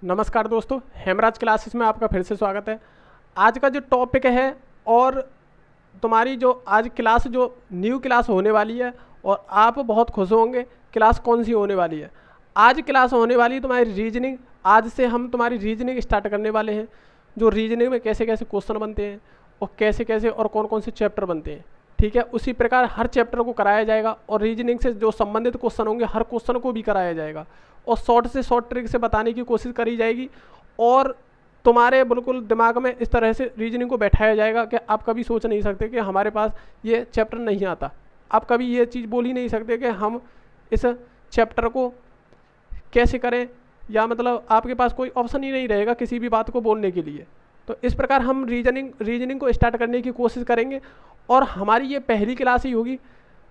नमस्कार दोस्तों, हेमराज क्लासेस में आपका फिर से स्वागत है। आज का जो टॉपिक है और तुम्हारी जो आज क्लास जो न्यू क्लास होने वाली है और आप बहुत खुश होंगे। क्लास कौन सी होने वाली है? आज क्लास होने वाली है तुम्हारी रीजनिंग। आज से हम तुम्हारी रीजनिंग स्टार्ट करने वाले हैं। जो रीजनिंग में कैसे कैसे क्वेश्चन बनते हैं और कैसे कैसे और कौन कौन से चैप्टर बनते हैं, ठीक है, उसी प्रकार हर चैप्टर को कराया जाएगा और रीजनिंग से जो संबंधित क्वेश्चन होंगे हर क्वेश्चन को भी कराया जाएगा और शॉर्ट से शॉर्ट ट्रिक से बताने की कोशिश करी जाएगी और तुम्हारे बिल्कुल दिमाग में इस तरह से रीजनिंग को बैठाया जाएगा कि आप कभी सोच नहीं सकते कि हमारे पास ये चैप्टर नहीं आता। आप कभी ये चीज़ बोल ही नहीं सकते कि हम इस चैप्टर को कैसे करें, या मतलब आपके पास कोई ऑप्शन ही नहीं रहेगा किसी भी बात को बोलने के लिए। तो इस प्रकार हम रीजनिंग को स्टार्ट करने की कोशिश करेंगे और हमारी ये पहली क्लास ही होगी।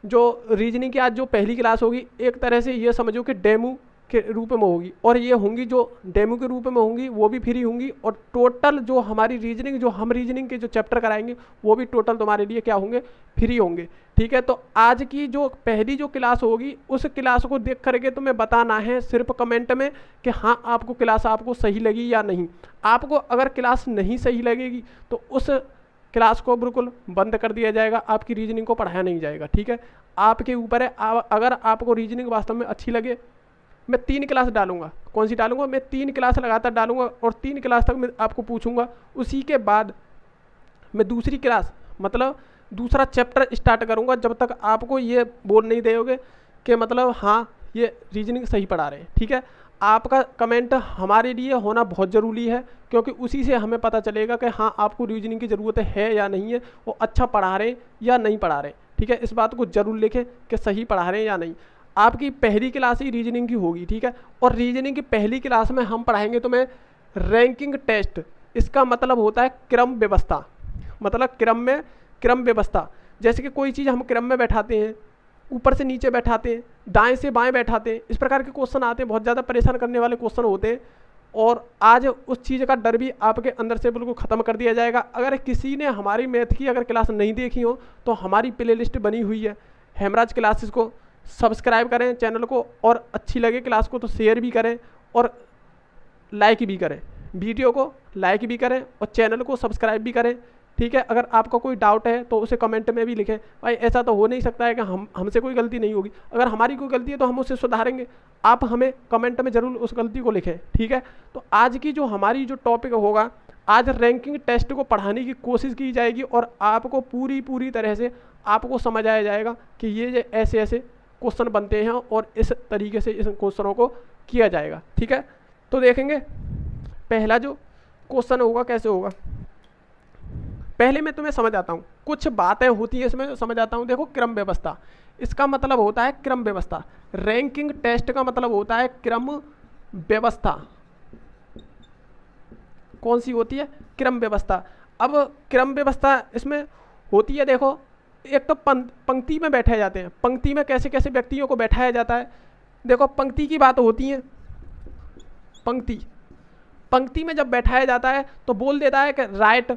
जो रीजनिंग की आज जो पहली क्लास होगी, एक तरह से ये समझो कि डेमो के रूप में होगी, और ये होंगी जो डेमो के रूप में होंगी वो भी फ्री होंगी, और टोटल जो हमारी रीजनिंग जो हम रीजनिंग के जो चैप्टर कराएंगे वो भी टोटल तुम्हारे लिए क्या होंगे, फ्री होंगे। ठीक है, तो आज की जो पहली जो क्लास होगी उस क्लास को देख करके तुम्हें बताना है सिर्फ कमेंट में कि हाँ आपको क्लास आपको सही लगी या नहीं। आपको अगर क्लास नहीं सही लगेगी तो उस क्लास को बिल्कुल बंद कर दिया जाएगा, आपकी रीजनिंग को पढ़ाया नहीं जाएगा। ठीक है, आपके ऊपर है। अगर आपको रीजनिंग वास्तव में अच्छी लगे, मैं 3 क्लास डालूंगा। कौन सी डालूंगा? मैं 3 क्लास लगातार डालूंगा और 3 क्लास तक मैं आपको पूछूंगा। उसी के बाद मैं दूसरी क्लास मतलब दूसरा चैप्टर स्टार्ट करूंगा जब तक आपको ये बोल नहीं दोगे कि मतलब हाँ ये रीजनिंग सही पढ़ा रहे हैं। ठीक है, आपका कमेंट हमारे लिए होना बहुत ज़रूरी है, क्योंकि उसी से हमें पता चलेगा कि हाँ आपको रीजनिंग की ज़रूरत है या नहीं है, वो अच्छा पढ़ा रहे हैं या नहीं पढ़ा रहे। ठीक है, इस बात को ज़रूर लिखें कि सही पढ़ा रहे हैं या नहीं। आपकी पहली क्लास ही रीजनिंग की होगी। ठीक है, और रीजनिंग की पहली क्लास में हम पढ़ाएंगे तुम्हें रैंकिंग टेस्ट। इसका मतलब होता है क्रम व्यवस्था, मतलब क्रम व्यवस्था। जैसे कि कोई चीज़ हम क्रम में बैठाते हैं, ऊपर से नीचे बैठाते हैं, दाएं से बाएं बैठाते हैं, इस प्रकार के क्वेश्चन आते हैं, बहुत ज़्यादा परेशान करने वाले क्वेश्चन होते हैं। और आज उस चीज़ का डर भी आपके अंदर से बिल्कुल ख़त्म कर दिया जाएगा। अगर किसी ने हमारी मैथ की अगर क्लास नहीं देखी हो तो हमारी प्लेलिस्ट बनी हुई है हेमराज क्लासेस को सब्सक्राइब करें चैनल को, और अच्छी लगे क्लास को तो शेयर भी करें और लाइक भी करें, वीडियो को लाइक भी करें और चैनल को सब्सक्राइब भी करें। ठीक है, अगर आपका कोई डाउट है तो उसे कमेंट में भी लिखें। भाई ऐसा तो हो नहीं सकता है कि हमसे कोई गलती नहीं होगी, अगर हमारी कोई गलती है तो हम उसे सुधारेंगे। आप हमें कमेंट में ज़रूर उस गलती को लिखें। ठीक है, तो आज की जो हमारी जो टॉपिक होगा, आज रैंकिंग टेस्ट को पढ़ाने की कोशिश की जाएगी और आपको पूरी तरह से आपको समझ आया जाएगा कि ये ऐसे ऐसे क्वेश्चन बनते हैं और इस तरीके से इस क्वेश्चनों को किया जाएगा। ठीक है, तो देखेंगे पहला जो क्वेश्चन होगा कैसे होगा। पहले मैं तुम्हें समझ आता हूँ, कुछ बातें होती हैं इसमें समझ आता हूँ। देखो, क्रम व्यवस्था, इसका मतलब होता है क्रम व्यवस्था। रैंकिंग टेस्ट का मतलब होता है क्रम व्यवस्था। कौन सी होती है? क्रम व्यवस्था। अब क्रम व्यवस्था इसमें होती है, देखो, एक तो पंक्ति में बैठाए जाते हैं। पंक्ति में कैसे कैसे व्यक्तियों को बैठाया जाता है। देखो, पंक्ति की बात होती है। पंक्ति में जब बैठाया जाता है तो बोल देता है कि राइट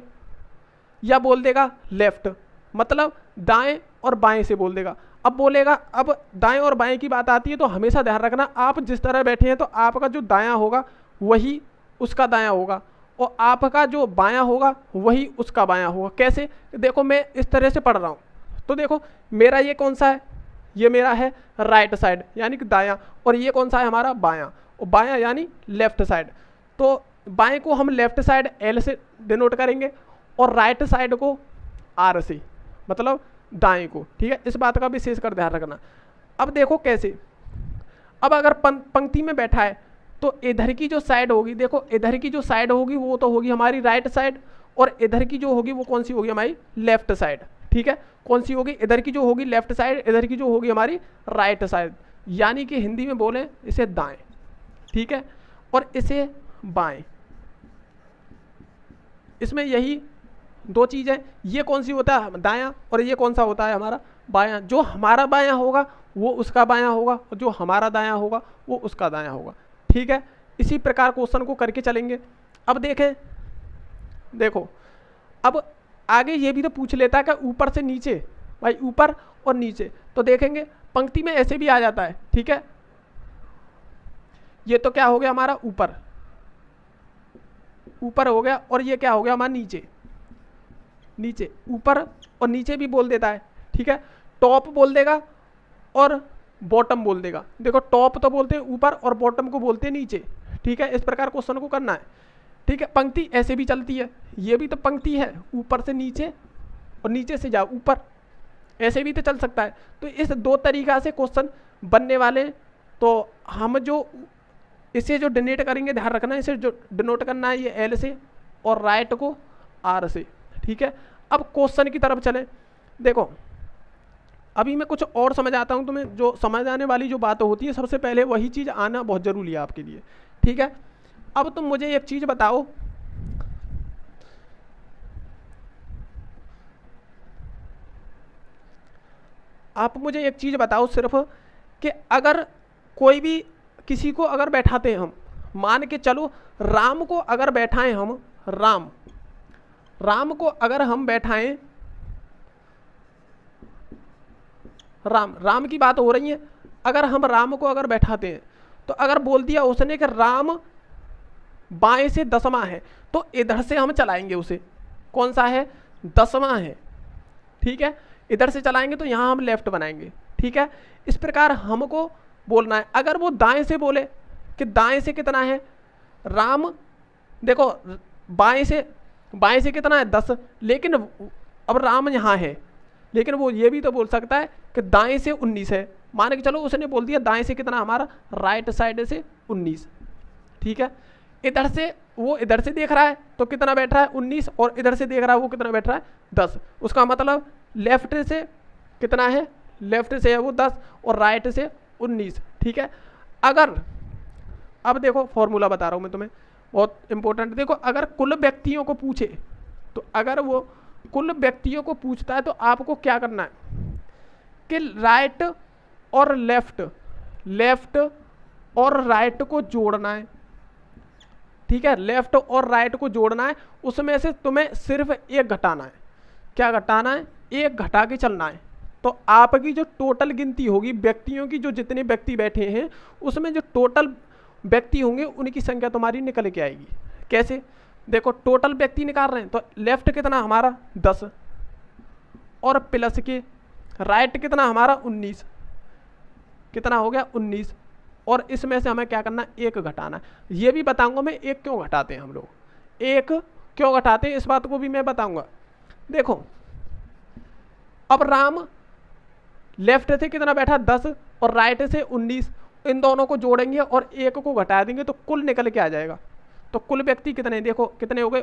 या बोल देगा लेफ्ट, मतलब दाएं और बाएं से बोल देगा। अब बोलेगा, अब दाएं और बाएं की बात आती है तो हमेशा ध्यान रखना, आप जिस तरह बैठे हैं तो आपका जो दायां होगा वही उसका दायां होगा और आपका जो बायां होगा वही उसका बायां होगा। कैसे? देखो, मैं इस तरह से पढ़ रहा हूँ तो देखो मेरा ये कौन सा है, ये मेरा है राइट साइड यानी कि दायां, और ये कौन सा है हमारा बायां, और बायां यानी लेफ्ट साइड। तो बाएं को हम लेफ्ट साइड एल से डिनोट करेंगे और राइट साइड को आर से, मतलब दाएं को। ठीक है, इस बात का विशेष कर ध्यान रखना। अब देखो कैसे, अब अगर पंक्ति में बैठा है तो इधर की जो साइड होगी, देखो इधर की जो साइड होगी वो तो होगी हमारी राइट साइड, और इधर की जो होगी वो कौन सी होगी, हमारी लेफ्ट साइड। ठीक है, कौन सी होगी? इधर की जो होगी लेफ्ट साइड, इधर की जो होगी हमारी राइट साइड, यानी कि हिंदी में बोले इसे दाएं। ठीक है, और इसे बाएं। इसमें यही 2 चीज़ है। ये कौन सी होता है? दायां, और ये कौन सा होता है हमारा बायां। जो हमारा बायां होगा वो उसका बायां होगा और जो हमारा दायां होगा वो उसका दायां होगा। ठीक है, इसी प्रकार क्वेश्चन को करके चलेंगे। अब देखें, देखो अब आगे ये भी तो पूछ लेता है कि ऊपर से नीचे, भाई ऊपर और नीचे। तो देखेंगे पंक्ति में ऐसे भी आ जाता है। ठीक है, ये तो क्या हो गया हमारा ऊपर, ऊपर हो गया, और ये क्या हो गया हमारा नीचे, नीचे ऊपर और नीचे भी बोल देता है, ठीक है। टॉप बोल देगा और बॉटम बोल देगा। देखो टॉप तो बोलते हैं ऊपर और बॉटम को बोलते हैं नीचे, ठीक है। इस प्रकार क्वेश्चन को करना है, ठीक है। पंक्ति ऐसे भी चलती है, ये भी तो पंक्ति है, ऊपर से नीचे और नीचे से जाओ ऊपर, ऐसे भी तो चल सकता है। तो इस दो तरीका से क्वेश्चन बनने वाले। तो हम जो इसे जो डिनोट करेंगे, ध्यान रखना है, इसे जो डिनोट करना है ये एल से और राइट को आर से, ठीक है। अब क्वेश्चन की तरफ चलें। देखो अभी मैं कुछ और समझ आता हूँ तुम्हें, जो समझ आने वाली जो बात होती है सबसे पहले वही चीज़ आना बहुत ज़रूरी है आपके लिए, ठीक है। अब तुम मुझे एक चीज़ बताओ, आप मुझे एक चीज़ बताओ सिर्फ कि अगर कोई भी किसी को अगर बैठाते हैं हम, मान के चलो राम को अगर बैठाएं हम, राम को अगर हम बैठाएं, राम की बात हो रही है, अगर हम राम को अगर बैठाते हैं तो अगर बोल दिया उसने कि राम बाएं से 10वां है, तो इधर से हम चलाएंगे उसे, कौन सा है 10वां है, ठीक है। इधर से चलाएंगे तो यहाँ हम लेफ्ट बनाएंगे, ठीक है। इस प्रकार हमको बोलना है। अगर वो दाएं से बोले कि दाएं से कितना है राम, देखो बाएं से कितना है 10, लेकिन अब राम यहाँ है, लेकिन वो ये भी तो बोल सकता है कि दाएं से 19 है। मान के चलो उसने बोल दिया दाएं से कितना हमारा, राइट साइड से 19, ठीक है। इधर से वो इधर से देख रहा है तो कितना बैठ रहा है 19, और इधर से देख रहा है वो कितना बैठ रहा है 10। उसका मतलब लेफ्ट से कितना है, लेफ्ट से है वो 10 और राइट से 19, ठीक है। अगर अब देखो फॉर्मूला बता रहा हूँ मैं तुम्हें, बहुत इंपॉर्टेंट। देखो अगर कुल व्यक्तियों को पूछे, तो अगर वो कुल व्यक्तियों को पूछता है तो आपको क्या करना है कि राइट और लेफ्ट और राइट को जोड़ना है, ठीक है। लेफ्ट और राइट को जोड़ना है, उसमें से तुम्हें सिर्फ एक घटाना है। क्या घटाना है, एक घटा के चलना है। तो आपकी जो टोटल गिनती होगी व्यक्तियों की, जो जितने व्यक्ति बैठे हैं उसमें जो टोटल व्यक्ति होंगे उनकी संख्या तुम्हारी निकल के आएगी। कैसे, देखो टोटल व्यक्ति निकाल रहे हैं तो लेफ्ट कितना हमारा 10 और प्लस के राइट कितना हमारा 19, कितना हो गया 19, और इसमें से हमें क्या करना है, एक घटाना है। ये भी बताऊंगा मैं एक क्यों घटाते हैं हम लोग, एक क्यों घटाते हैं इस बात को भी मैं बताऊंगा। देखो अब राम लेफ्ट से कितना बैठा 10 और राइट से 19, इन दोनों को जोड़ेंगे और एक को घटा देंगे तो कुल निकल के आ जाएगा। तो कुल व्यक्ति कितने, देखो कितने हो गए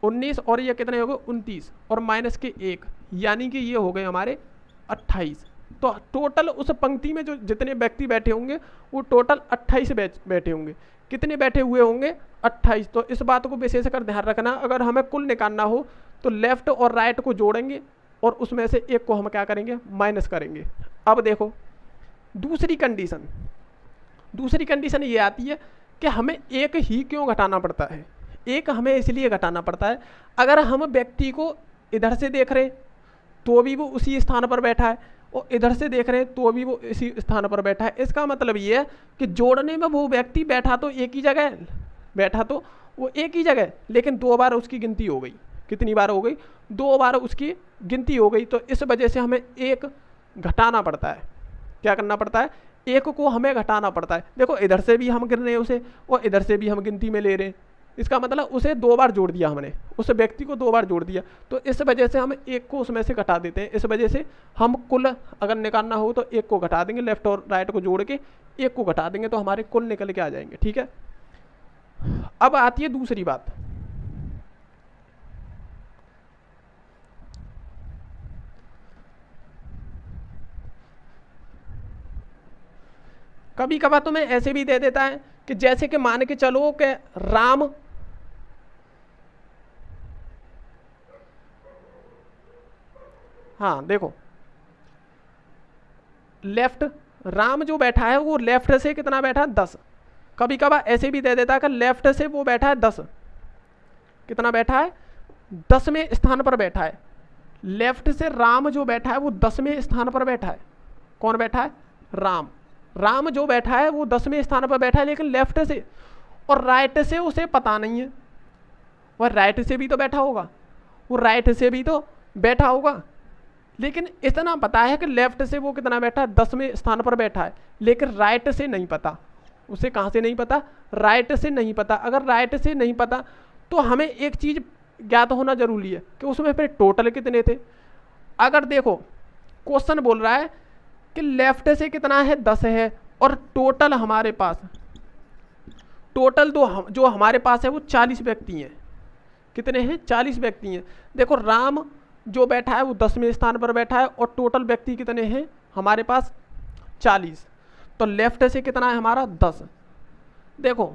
19 और ये कितने हो गए 29 और माइनस के 1, यानी कि ये हो गए हमारे 28। तो टोटल उस पंक्ति में जो जितने व्यक्ति बैठे होंगे वो टोटल 28 बैठे होंगे। कितने बैठे हुए होंगे 28। तो इस बात को विशेष कर ध्यान रखना, अगर हमें कुल निकालना हो तो लेफ्ट और राइट को जोड़ेंगे और उसमें से एक को हम क्या करेंगे, माइनस करेंगे। अब देखो दूसरी कंडीशन ये आती है कि हमें एक ही क्यों घटाना पड़ता है। एक हमें इसलिए घटाना पड़ता है, अगर हम व्यक्ति को इधर से देख रहे तो भी वो उसी स्थान पर बैठा है और इधर से देख रहे हैं तो भी वो इसी स्थान पर बैठा है। इसका मतलब ये है कि जोड़ने में वो व्यक्ति बैठा तो एक ही जगह, लेकिन 2 बार उसकी गिनती हो गई। कितनी बार हो गई, 2 बार उसकी गिनती हो गई। तो इस वजह से हमें एक घटाना पड़ता है। क्या करना पड़ता है, एक को हमें घटाना पड़ता है। देखो इधर से भी हम गिन रहे हैं उसे और इधर से भी हम गिनती में ले रहे हैं, इसका मतलब उसे 2 बार जोड़ दिया हमने, उस व्यक्ति को 2 बार जोड़ दिया। तो इस वजह से हम एक को उसमें से घटा देते हैं। इस वजह से हम कुल अगर निकालना हो तो एक को घटा देंगे, लेफ्ट और राइट को जोड़ के एक को घटा देंगे तो हमारे कुल निकल के आ जाएंगे, ठीक है। अब आती है दूसरी बात, कभी कभार तुम्हें ऐसे भी दे देता है कि जैसे कि मान के चलो कि राम हाँ देखो लेफ्ट, राम जो बैठा है वो लेफ्ट से कितना बैठा है 10। कभी कभार ऐसे भी दे देता है कि लेफ्ट से वो बैठा है 10, कितना बैठा है 10वें स्थान पर बैठा है। लेफ्ट से राम जो बैठा है वो 10वें स्थान पर बैठा है। कौन बैठा है, राम जो बैठा है वो 10वें स्थान पर बैठा है, लेकिन लेफ्ट से, और राइट से उसे पता नहीं है। वह राइट से भी तो बैठा होगा, वो राइट से भी तो बैठा होगा, लेकिन इतना पता है कि लेफ्ट से वो कितना बैठा है, 10वें स्थान पर बैठा है, लेकिन राइट से नहीं पता। उसे कहाँ से नहीं पता, राइट से नहीं पता। अगर राइट से नहीं पता तो हमें एक चीज़ ज्ञात होना जरूरी है कि उसमें फिर टोटल कितने थे। अगर देखो क्वेश्चन बोल रहा है कि लेफ्ट से कितना है, 10 है, और टोटल हमारे पास, टोटल जो हमारे पास है वो 40 व्यक्ति हैं। कितने हैं, 40 व्यक्ति हैं। देखो राम जो बैठा है वो 10वें स्थान पर बैठा है, और टोटल व्यक्ति कितने हैं हमारे पास, 40। तो लेफ्ट से कितना है हमारा, 10। देखो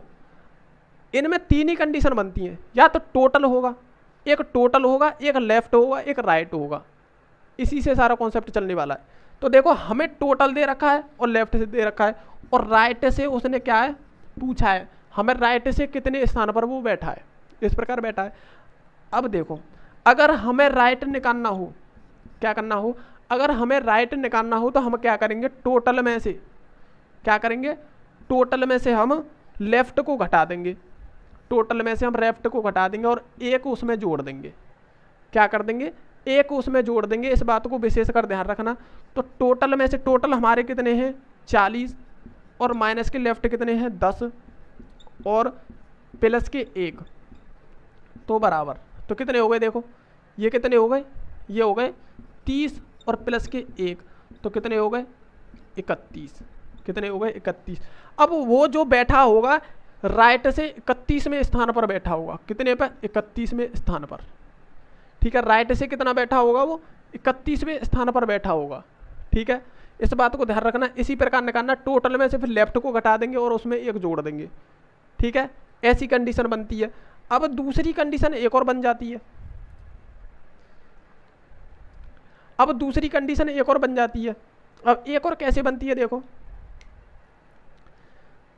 इनमें 3 ही कंडीशन बनती हैं, या तो टोटल होगा, एक टोटल होगा, एक लेफ्ट होगा, एक राइट होगा। इसी से सारा कॉन्सेप्ट चलने वाला है। तो देखो हमें टोटल दे रखा है और लेफ्ट से दे रखा है, और राइट से उसने क्या है पूछा है, हमें राइट से कितने स्थान पर वो बैठा है, इस प्रकार बैठा है। अब देखो अगर हमें राइट निकालना हो, क्या करना हो, अगर हमें राइट निकालना हो तो हम क्या करेंगे, टोटल में से क्या करेंगे, टोटल में से हम लेफ्ट को घटा देंगे, टोटल में से हम लेफ्ट को घटा देंगे और एक उसमें जोड़ देंगे। क्या कर देंगे, एक उसमें जोड़ देंगे। इस बात को विशेष कर ध्यान रखना। तो टोटल में से टोटल हमारे कितने हैं, 40, और माइनस के लेफ्ट कितने हैं, 10, और प्लस के 1, तो बराबर, तो कितने हो गए, देखो ये कितने हो गए, ये हो गए 30 और प्लस के 1, तो कितने हो गए 31। कितने हो गए 31। अब वो जो बैठा होगा राइट से 31वें स्थान पर बैठा होगा, कितने पर, 31वें स्थान पर। ठीक है, राइट से कितना बैठा होगा, वो 31वें स्थान पर बैठा होगा। ठीक है, इस बात को ध्यान रखना। इसी प्रकार निकालना, टोटल में से फिर लेफ्ट को घटा देंगे और उसमें एक जोड़ देंगे। ठीक है, ऐसी कंडीशन बनती है। अब दूसरी कंडीशन एक और बन जाती है, अब दूसरी कंडीशन एक और बन जाती है। अब एक और कैसे बनती है, देखो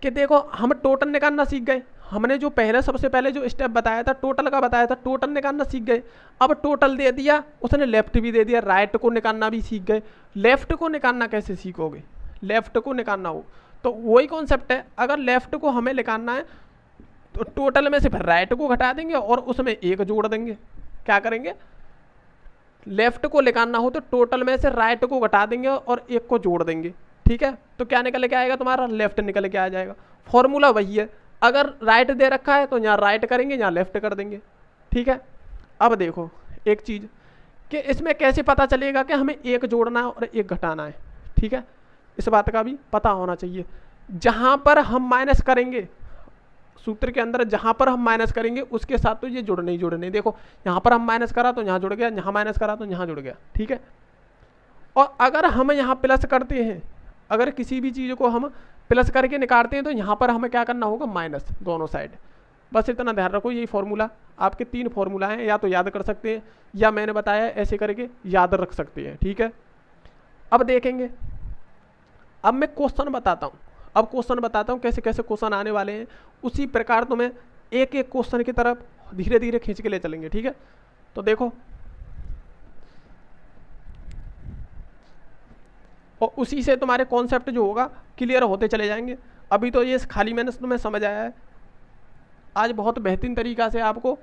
कि देखो हम टोटल निकालना सीख गए। हमने जो पहले सबसे पहले जो स्टेप बताया था टोटल का बताया था, टोटल निकालना सीख गए। अब टोटल दे दिया उसने, लेफ्ट भी दे दिया, राइट को निकालना भी सीख गए। लेफ्ट को निकालना कैसे सीखोगे, लेफ्ट को निकालना हो तो वही कॉन्सेप्ट है। अगर लेफ्ट को हमें निकालना है तो टोटल में से फिर राइट को घटा देंगे और उसमें एक जोड़ देंगे। क्या करेंगे, लेफ्ट को निकालना हो तो टोटल में से राइट को घटा देंगे और एक को जोड़ देंगे। ठीक है, तो क्या निकल के आएगा तुम्हारा, लेफ्ट निकल के आ जाएगा। फॉर्मूला वही है, अगर राइट दे रखा है तो यहाँ राइट करेंगे, यहाँ लेफ्ट कर देंगे। ठीक है, अब देखो एक चीज़ कि इसमें कैसे पता चलेगा कि हमें एक जोड़ना है और एक घटाना है। ठीक है, इस बात का भी पता होना चाहिए। जहाँ पर हम माइनस करेंगे सूत्र के अंदर, जहाँ पर हम माइनस करेंगे उसके साथ तो ये जुड़ने ही जुड़ने। देखो यहाँ पर हम माइनस करा तो यहाँ जुड़ गया, यहाँ माइनस करा तो यहाँ जुड़ गया। ठीक है, और अगर हम यहाँ प्लस करते हैं, अगर किसी भी चीज़ को हम प्लस करके निकालते हैं तो यहाँ पर हमें क्या करना होगा, माइनस दोनों साइड। बस इतना ध्यान रखो, यही फॉर्मूला आपके 3 फॉर्मूला हैं, या तो याद कर सकते हैं या मैंने बताया ऐसे करके याद रख सकते हैं। ठीक है, अब देखेंगे, अब मैं क्वेश्चन बताता हूँ, अब क्वेश्चन बताता हूँ कैसे कैसे क्वेश्चन आने वाले हैं। उसी प्रकार तुम्हें एक एक क्वेश्चन की तरफ धीरे धीरे खींच के ले चलेंगे। ठीक है, तो देखो, और उसी से तुम्हारे कॉन्सेप्ट जो होगा क्लियर होते चले जाएंगे। अभी तो ये खाली मैंने तुम्हें समझ आया है। आज बहुत बेहतरीन तरीका से आपको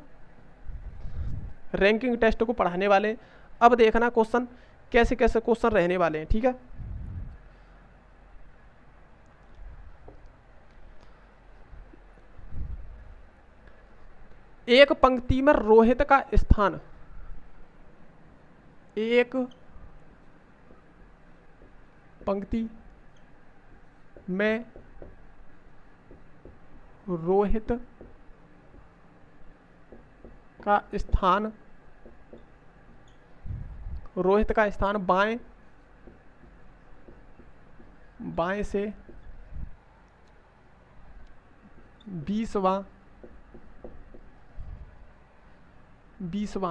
रैंकिंग टेस्ट को पढ़ाने वाले हैं। अब देखना क्वेश्चन कैसे कैसे क्वेश्चन रहने वाले हैं। ठीक है, एक पंक्ति में रोहित का स्थान, एक पंक्ति में रोहित का स्थान, रोहित का स्थान बाएं बाएं से 20वां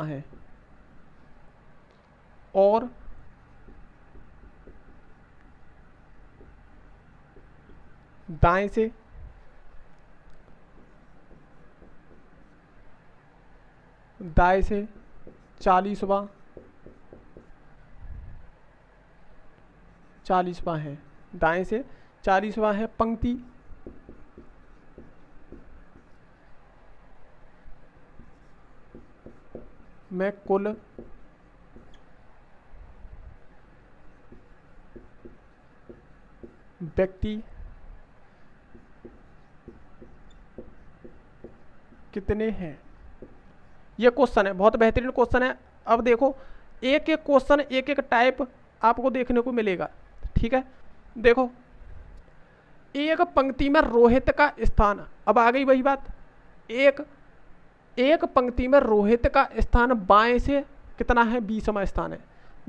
है और दाएं से 40वां है, दाएं से 40वां है। पंक्ति में कुल व्यक्ति कितने हैं। ये क्वेश्चन है, बहुत बेहतरीन क्वेश्चन है। अब देखो एक एक क्वेश्चन, एक एक टाइप आपको देखने को मिलेगा, ठीक है। देखो एक पंक्ति में रोहित का स्थान, अब आ गई वही बात, एक पंक्ति में रोहित का स्थान बाएं से कितना है, 20वां स्थान है।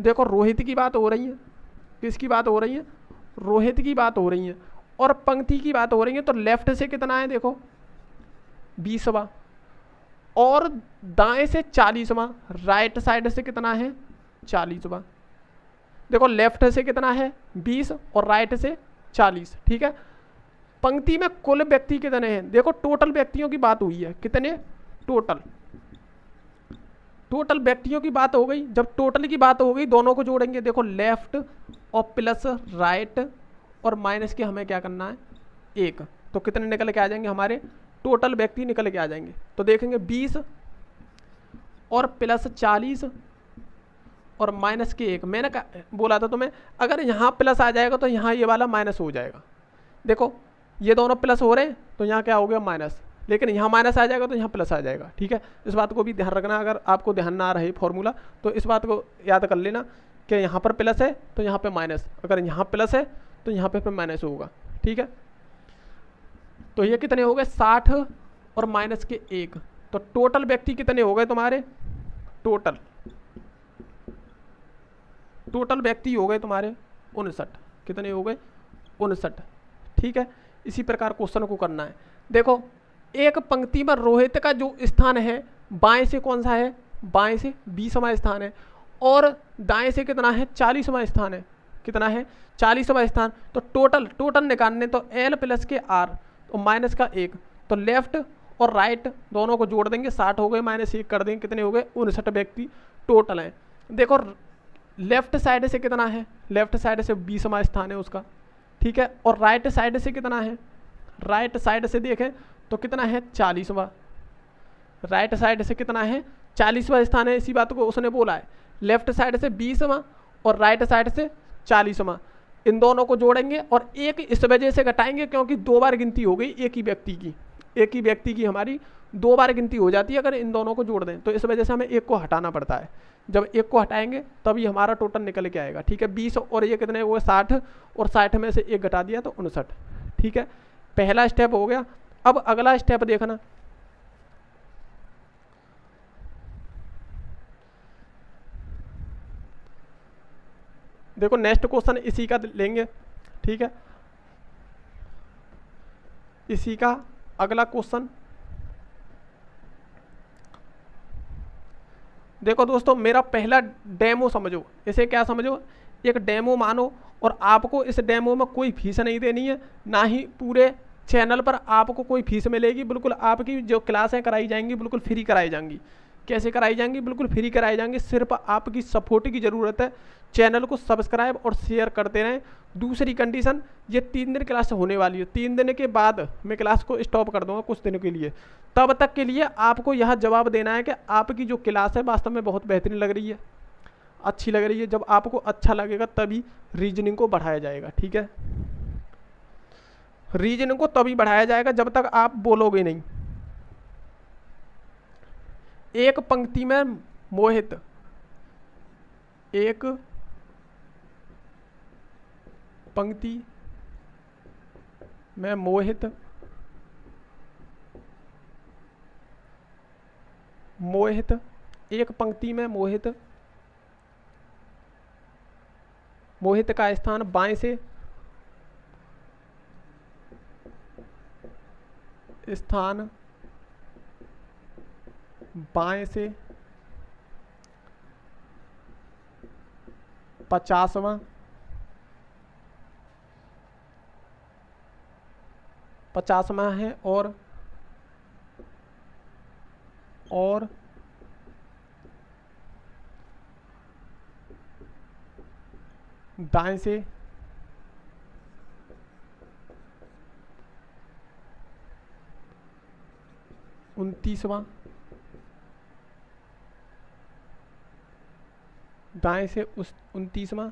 देखो रोहित की बात हो रही है, किसकी बात हो रही है, रोहित की बात हो रही है, और पंक्ति की बात हो रही है, तो लेफ्ट से कितना है देखो 20वां, और दाएं से 40वां, राइट साइड से कितना है 40वां। देखो लेफ्ट से कितना है 20 और राइट से 40, ठीक है। पंक्ति में कुल व्यक्ति कितने हैं, देखो टोटल व्यक्तियों की बात हुई है, कितने टोटल व्यक्तियों की बात हो गई। जब टोटल की बात हो गई दोनों को जोड़ेंगे, देखो लेफ्ट और प्लस राइट और माइनस के हमें क्या करना है 1, तो कितने निकल के आ जाएंगे हमारे टोटल व्यक्ति निकल के आ जाएंगे। तो देखेंगे 20 और प्लस 40 और माइनस के 1। मैंने बोला था तुम्हें अगर यहाँ प्लस आ जाएगा तो यहाँ ये वाला माइनस हो जाएगा। देखो ये दोनों प्लस हो रहे हैं तो यहाँ क्या हो गया माइनस, लेकिन यहाँ माइनस आ जाएगा तो यहाँ प्लस आ जाएगा, ठीक है। इस बात को भी ध्यान रखना, अगर आपको ध्यान ना रहे फॉर्मूला तो इस बात को याद कर लेना कि यहाँ पर प्लस है तो यहाँ पे माइनस, अगर यहाँ प्लस है तो यहाँ पे माइनस होगा, ठीक है। तो ये कितने हो गए 60 और माइनस के 1, तो टोटल व्यक्ति कितने हो गए तुम्हारे, टोटल व्यक्ति हो गए तुम्हारे 59, कितने हो गए 59, ठीक है। इसी प्रकार क्वेश्चन को करना है। देखो एक पंक्ति में रोहित का जो स्थान है बाएं से कौन सा है, बाएं से 20वां स्थान है, और दाएं से कितना है 40वां स्थान है, कितना है 40वां स्थान। तो टोटल निकालने तो L प्लस के R तो माइनस का 1, तो लेफ्ट और राइट दोनों को जोड़ देंगे, 60 हो गए माइनस 1 कर देंगे, कितने हो गए 59 व्यक्ति टोटल हैं। देखो लेफ्ट साइड से कितना है, लेफ्ट साइड से 20वां स्थान है उसका, ठीक है। और राइट साइड से कितना है, राइट साइड से देखें तो कितना है 40वां, राइट साइड से कितना है 40वां स्थान है। इसी बात को उसने बोला है, लेफ्ट साइड से 20वां और राइट साइड से 40वां, इन दोनों को जोड़ेंगे और एक इस वजह से घटाएंगे क्योंकि 2 बार गिनती हो गई एक ही व्यक्ति की हमारी 2 बार गिनती हो जाती है अगर इन दोनों को जोड़ दें, तो इस वजह से हमें एक को हटाना पड़ता है। जब एक को हटाएंगे तभी हमारा टोटल निकल के आएगा, ठीक है। 20 और ये कितने हुए 60, और 60 में से 1 घटा दिया तो 59, ठीक है। पहला स्टेप हो गया। अब अगला स्टेप देखना, देखो नेक्स्ट क्वेश्चन इसी का लेंगे, ठीक है। इसी का अगला क्वेश्चन देखो दोस्तों, मेरा पहला डेमो समझो, इसे क्या समझो एक डेमो मानो, और आपको इस डेमो में कोई फीस नहीं देनी है, ना ही पूरे चैनल पर आपको कोई फीस मिलेगी। बिल्कुल आपकी जो क्लासें कराई जाएंगी बिल्कुल फ्री कराई जाएंगी। कैसे कराई जाएंगी, बिल्कुल फ्री कराई जाएंगी। सिर्फ आपकी सपोर्ट की ज़रूरत है, चैनल को सब्सक्राइब और शेयर करते रहें। दूसरी कंडीशन, ये 3 दिन क्लास होने वाली है, 3 दिन के बाद मैं क्लास को स्टॉप कर दूंगा कुछ दिनों के लिए। तब तक के लिए आपको यह जवाब देना है कि आपकी जो क्लास है वास्तव में बहुत बेहतरीन लग रही है, अच्छी लग रही है। जब आपको अच्छा लगेगा तभी रीजनिंग को बढ़ाया जाएगा, ठीक है। रीजनिंग को तभी बढ़ाया जाएगा जब तक आप बोलोगे नहीं। एक पंक्ति में मोहित, एक पंक्ति में मोहित एक पंक्ति में मोहित का स्थान बाएं से स्थान बाएं से 50वां है, और दाएं से 29वां दाएं से उस 29वां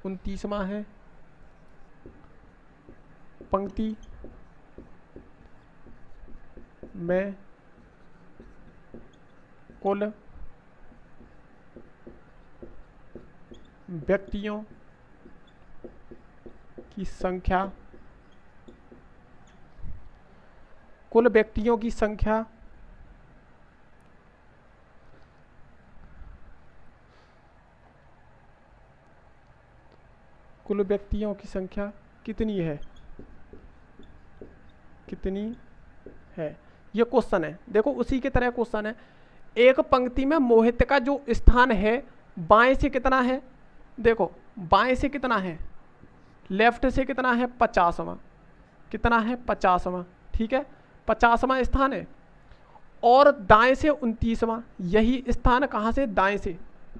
29वां है पंक्ति में कुल व्यक्तियों की संख्या कुल व्यक्तियों की संख्या कुल व्यक्तियों की संख्या कितनी है ये क्वेश्चन है। देखो उसी की तरह क्वेश्चन है, एक पंक्ति में मोहित का जो स्थान है बाएं से कितना है, देखो बाएं से कितना है, लेफ्ट से कितना है 50वां, कितना है 50वां, ठीक है 50वां स्थान है। और दाएं से 29वां, यही स्थान कहाँ से, दाएं से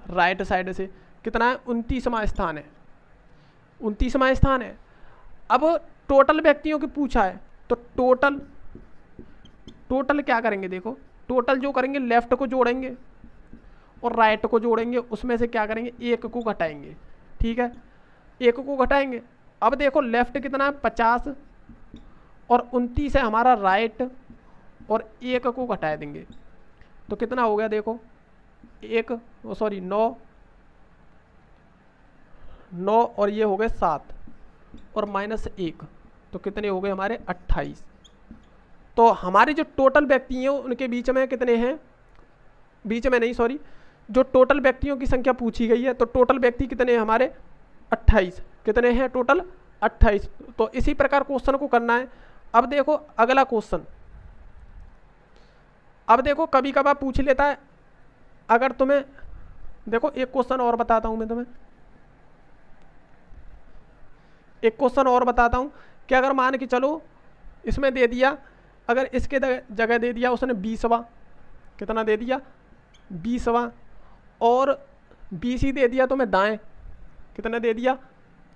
राइट साइड से कितना है 29वां स्थान है, 29वां स्थान है। अब टोटल व्यक्तियों की पूछा है तो टोटल क्या करेंगे, देखो टोटल जो करेंगे लेफ्ट को जोड़ेंगे और राइट को जोड़ेंगे, उसमें से क्या करेंगे एक को घटाएंगे, ठीक है एक को घटाएंगे। अब देखो लेफ्ट कितना है 50 और 29 है हमारा राइट, और एक को घटा देंगे तो कितना हो गया, देखो 9 और ये हो गए 7 और -1 तो कितने हो गए हमारे 28। तो हमारे जो टोटल व्यक्ति हैं उनके बीच में कितने हैं, बीच में नहीं सॉरी, जो टोटल व्यक्तियों की संख्या पूछी गई है तो टोटल व्यक्ति कितने हैं हमारे 28, कितने हैं टोटल 28। तो इसी प्रकार क्वेश्चन को करना है। अब देखो अगला क्वेश्चन, अब देखो कभी कभार पूछ लेता है, अगर तुम्हें देखो एक क्वेश्चन और बताता हूं मैं तुम्हें, एक क्वेश्चन और बताता हूं कि अगर मान के चलो इसमें दे दिया, अगर इसके जगह दे दिया उसने 20वां, कितना दे दिया 20वां, और 20 ही दे दिया तो मैं दाएं, कितना दे दिया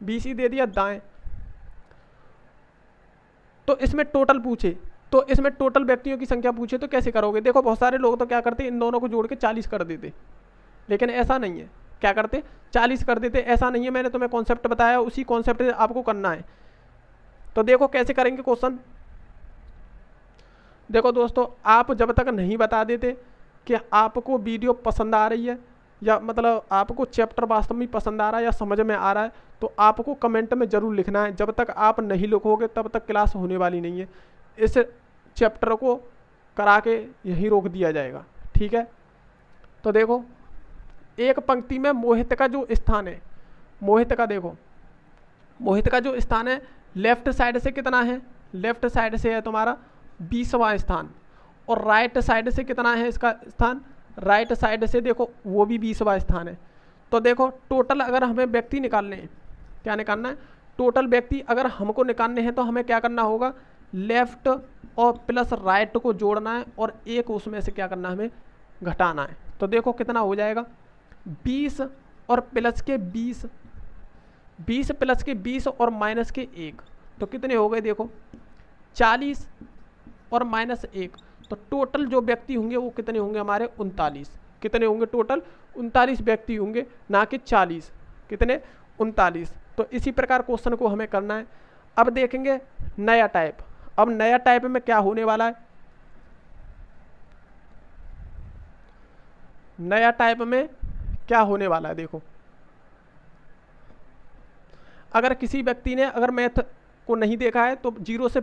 20 ही दे दिया दाएं, तो इसमें टोटल पूछे, तो इसमें टोटल व्यक्तियों की संख्या पूछे तो कैसे करोगे। देखो बहुत सारे लोग तो क्या करते इन दोनों को जोड़ के 40 कर देते, लेकिन ऐसा नहीं है, क्या करते 40 कर देते, ऐसा नहीं है। मैंने तुम्हें कॉन्सेप्ट बताया, उसी कॉन्सेप्ट से आपको करना है। तो देखो कैसे करेंगे क्वेश्चन, देखो दोस्तों आप जब तक नहीं बता देते कि आपको वीडियो पसंद आ रही है या मतलब आपको चैप्टर वास्तव में पसंद आ रहा है या समझ में आ रहा है, तो आपको कमेंट में ज़रूर लिखना है। जब तक आप नहीं लिखोगे तब तक क्लास होने वाली नहीं है। इस चैप्टर को करा के यहीं रोक दिया जाएगा, ठीक है। तो देखो एक पंक्ति में मोहित का जो स्थान है, मोहित का देखो मोहित का जो स्थान है लेफ्ट साइड से कितना है, लेफ्ट साइड से है तुम्हारा 20वां स्थान, और राइट साइड से कितना है इसका स्थान, राइट साइड से देखो वो भी 20वां स्थान है। तो देखो टोटल अगर हमें व्यक्ति निकालने हैं, क्या निकालना है, टोटल व्यक्ति अगर हमको निकालने हैं तो हमें क्या करना होगा, लेफ्ट और प्लस राइट को जोड़ना है और एक उसमें से क्या करना है, हमें घटाना है। तो देखो कितना हो जाएगा 20 और प्लस के 20, 20 प्लस के 20 और माइनस के 1 तो कितने हो गए, देखो 40 और -1, तो टोटल जो व्यक्ति होंगे वो कितने होंगे हमारे 39, कितने होंगे टोटल 39 व्यक्ति होंगे, ना कि 40, कितने 39। तो इसी प्रकार क्वेश्चन को हमें करना है। अब देखेंगे नया टाइप, अब नया टाइप में क्या होने वाला है, नया टाइप में क्या होने वाला है, देखो अगर किसी व्यक्ति ने अगर मैथ को नहीं देखा है तो जीरो से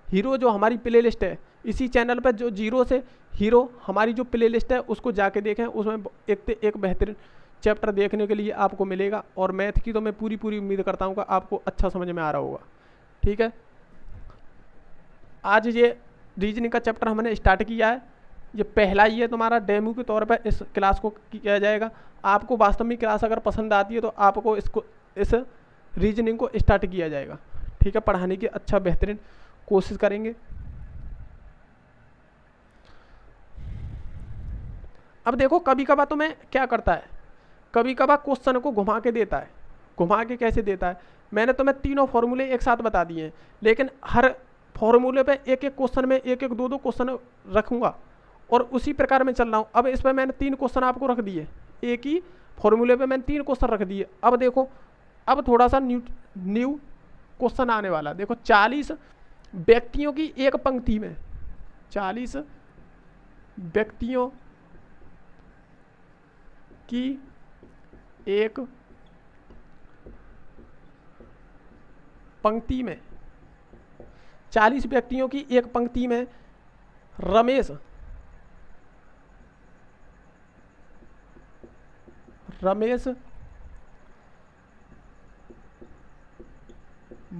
हीरो जो हमारी प्लेलिस्ट है इसी चैनल पर, जो जीरो से हीरो हमारी जो प्लेलिस्ट है उसको जाके देखें, उसमें एक बेहतरीन चैप्टर देखने के लिए आपको मिलेगा। और मैथ की तो मैं पूरी उम्मीद करता हूँ कि आपको अच्छा समझ में आ रहा होगा, ठीक है। आज ये रीजनिंग का चैप्टर हमने स्टार्ट किया है, ये पहला ही है तुम्हारा, डेमो के तौर पर इस क्लास को किया जाएगा। आपको वास्तव में क्लास अगर पसंद आती है तो आपको इस रीजनिंग को स्टार्ट किया जाएगा, ठीक है। पढ़ाने की अच्छा बेहतरीन कोशिश करेंगे। अब देखो कभी कभार तो मैं क्या करता है, कभी कभार क्वेश्चन को घुमा के देता है। घुमा के कैसे देता है, मैंने तुम्हें तीनों फॉर्मूले एक साथ बता दिए हैं, लेकिन हर फॉर्मूले पे एक एक क्वेश्चन में एक एक दो क्वेश्चन रखूंगा और उसी प्रकार मैं चल रहा हूँ। अब इसमें मैंने 3 क्वेश्चन आपको रख दिए, एक ही फॉर्मूले पे मैंने 3 क्वेश्चन रख दिए। अब देखो, अब थोड़ा सा न्यू क्वेश्चन आने वाला। देखो 40 व्यक्तियों की एक पंक्ति में, 40 व्यक्तियों की एक पंक्ति में, 40 व्यक्तियों की एक पंक्ति में रमेश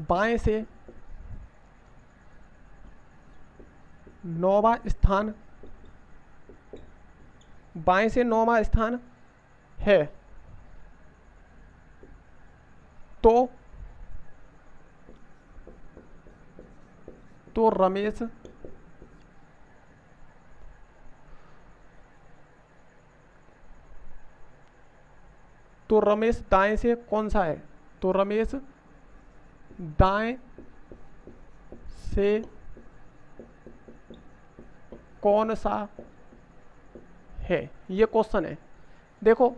बाएं से 9वां स्थान, बाएं से 9वां स्थान है, तो रमेश दाएं से कौन सा है? तो रमेश दाएं से कौन सा है, ये क्वेश्चन है। देखो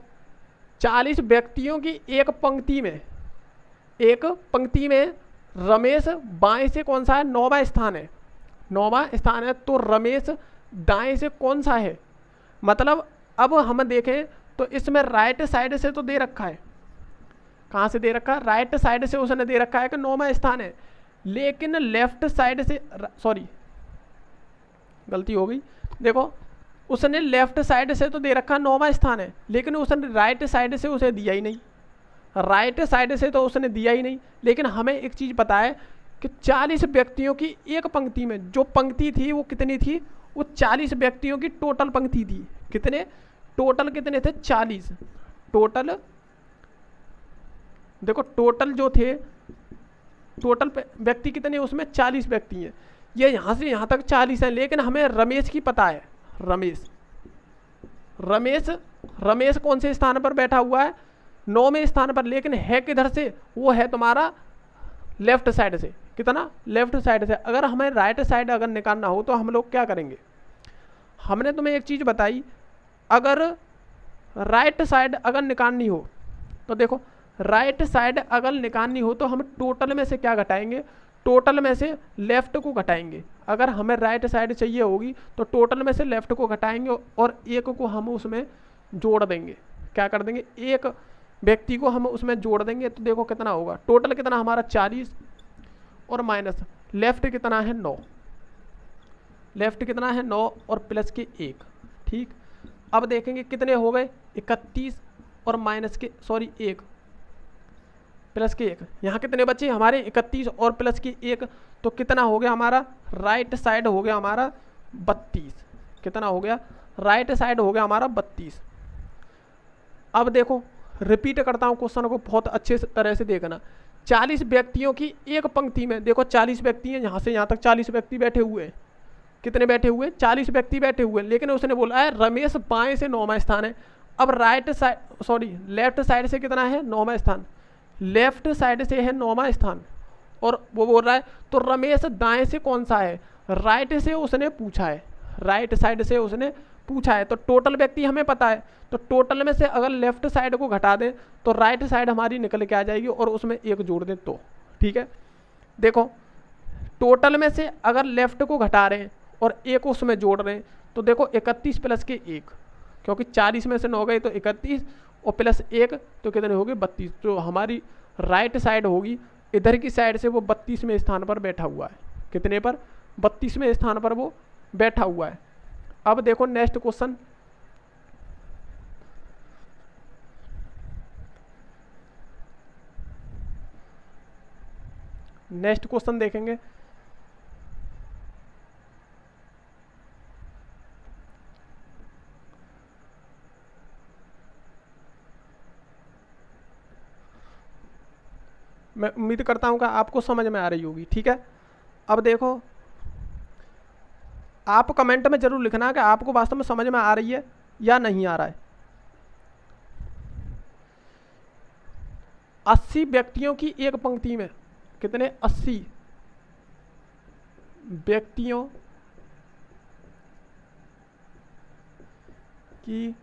40 व्यक्तियों की एक पंक्ति में रमेश बाएं से कौन सा है? 9वां स्थान है, 9वां स्थान है, तो रमेश दाएं से कौन सा है? मतलब अब हम देखें तो इसमें राइट साइड से तो दे रखा है, कहाँ से दे रखा है? राइट साइड से उसने दे रखा है कि 9वां स्थान है, लेकिन लेफ्ट साइड से, सॉरी गलती हो गई, देखो उसने लेफ्ट साइड से तो दे रखा 9वां स्थान है, लेकिन उसने राइट साइड से उसे दिया ही नहीं, राइट साइड से तो उसने दिया ही नहीं। लेकिन हमें एक चीज़ पता है कि 40 व्यक्तियों की एक पंक्ति में जो पंक्ति थी वो कितनी थी? वो 40 व्यक्तियों की टोटल पंक्ति थी। कितने टोटल कितने थे? 40 टोटल। देखो टोटल जो थे, टोटल व्यक्ति कितने? उसमें 40 व्यक्ति हैं। ये यहाँ से यहाँ तक 40 हैं, लेकिन हमें रमेश की पता है। रमेश कौन से स्थान पर बैठा हुआ है? 9वें स्थान पर, लेकिन है किधर से? वो है तुम्हारा लेफ्ट साइड से। कितना? लेफ्ट साइड से। अगर हमें राइट साइड अगर निकालना हो तो हम लोग क्या करेंगे? हमने तुम्हें एक चीज़ बताई, अगर राइट साइड अगर निकालनी हो तो देखो, राइट साइड अगर निकालनी हो तो हम टोटल में से क्या घटाएंगे? टोटल में से लेफ्ट को घटाएंगे। अगर हमें राइट साइड चाहिए होगी तो टोटल में से लेफ्ट को घटाएंगे और एक को हम उसमें जोड़ देंगे। क्या कर देंगे? एक व्यक्ति को हम उसमें जोड़ देंगे। तो देखो कितना होगा? टोटल कितना हमारा? 40 और माइनस लेफ्ट कितना है? 9। लेफ्ट कितना है? 9 और प्लस के 1। ठीक, अब देखेंगे कितने हो गए? 31 और माइनस के, सॉरी 1 प्लस के 1। यहाँ कितने बचे हमारे? 31 और प्लस के 1, तो कितना हो गया हमारा? राइट साइड हो गया हमारा 32। कितना हो गया? राइट साइड हो गया हमारा 32। अब देखो रिपीट करता हूँ क्वेश्चन को, बहुत अच्छे तरह से देखना। 40 व्यक्तियों की एक पंक्ति में, देखो 40 व्यक्ति हैं, यहाँ से यहाँ तक 40 व्यक्ति बैठे हुए हैं। कितने बैठे हुए? 40 व्यक्ति बैठे हुए हैं, लेकिन उसने बोला है रमेश बाएं से 9वां स्थान है। अब right side, sorry left side से कितना है? 9वां स्थान। लेफ्ट साइड से है 9वां स्थान, और वो बोल रहा है तो रमेश दाएं से कौन सा है? राइट से उसने पूछा है, राइट साइड से उसने पूछा है। तो टोटल व्यक्ति हमें पता है, तो टोटल में से अगर लेफ्ट साइड को घटा दें तो राइट साइड हमारी निकल के आ जाएगी और उसमें 1 जोड़ दें तो। ठीक है, देखो टोटल में से अगर लेफ्ट को घटा रहे हैं और 1 उसमें जोड़ रहे हैं तो देखो 31 प्लस के 1, क्योंकि 40 में से 9 गए तो 31 और प्लस 1 तो कितने हो गए? 32। तो हमारी राइट साइड होगी इधर की साइड से, वो 32वें स्थान पर बैठा हुआ है। कितने पर? 32वें स्थान पर वो बैठा हुआ है। अब देखो नेक्स्ट क्वेश्चन, नेक्स्ट क्वेश्चन देखेंगे। मैं उम्मीद करता हूं कि आपको समझ में आ रही होगी। ठीक है, अब देखो आप कमेंट में जरूर लिखना कि आपको वास्तव में समझ में आ रही है या नहीं आ रहा है। 80 व्यक्तियों की एक पंक्ति में, कितने? 80 व्यक्तियों कि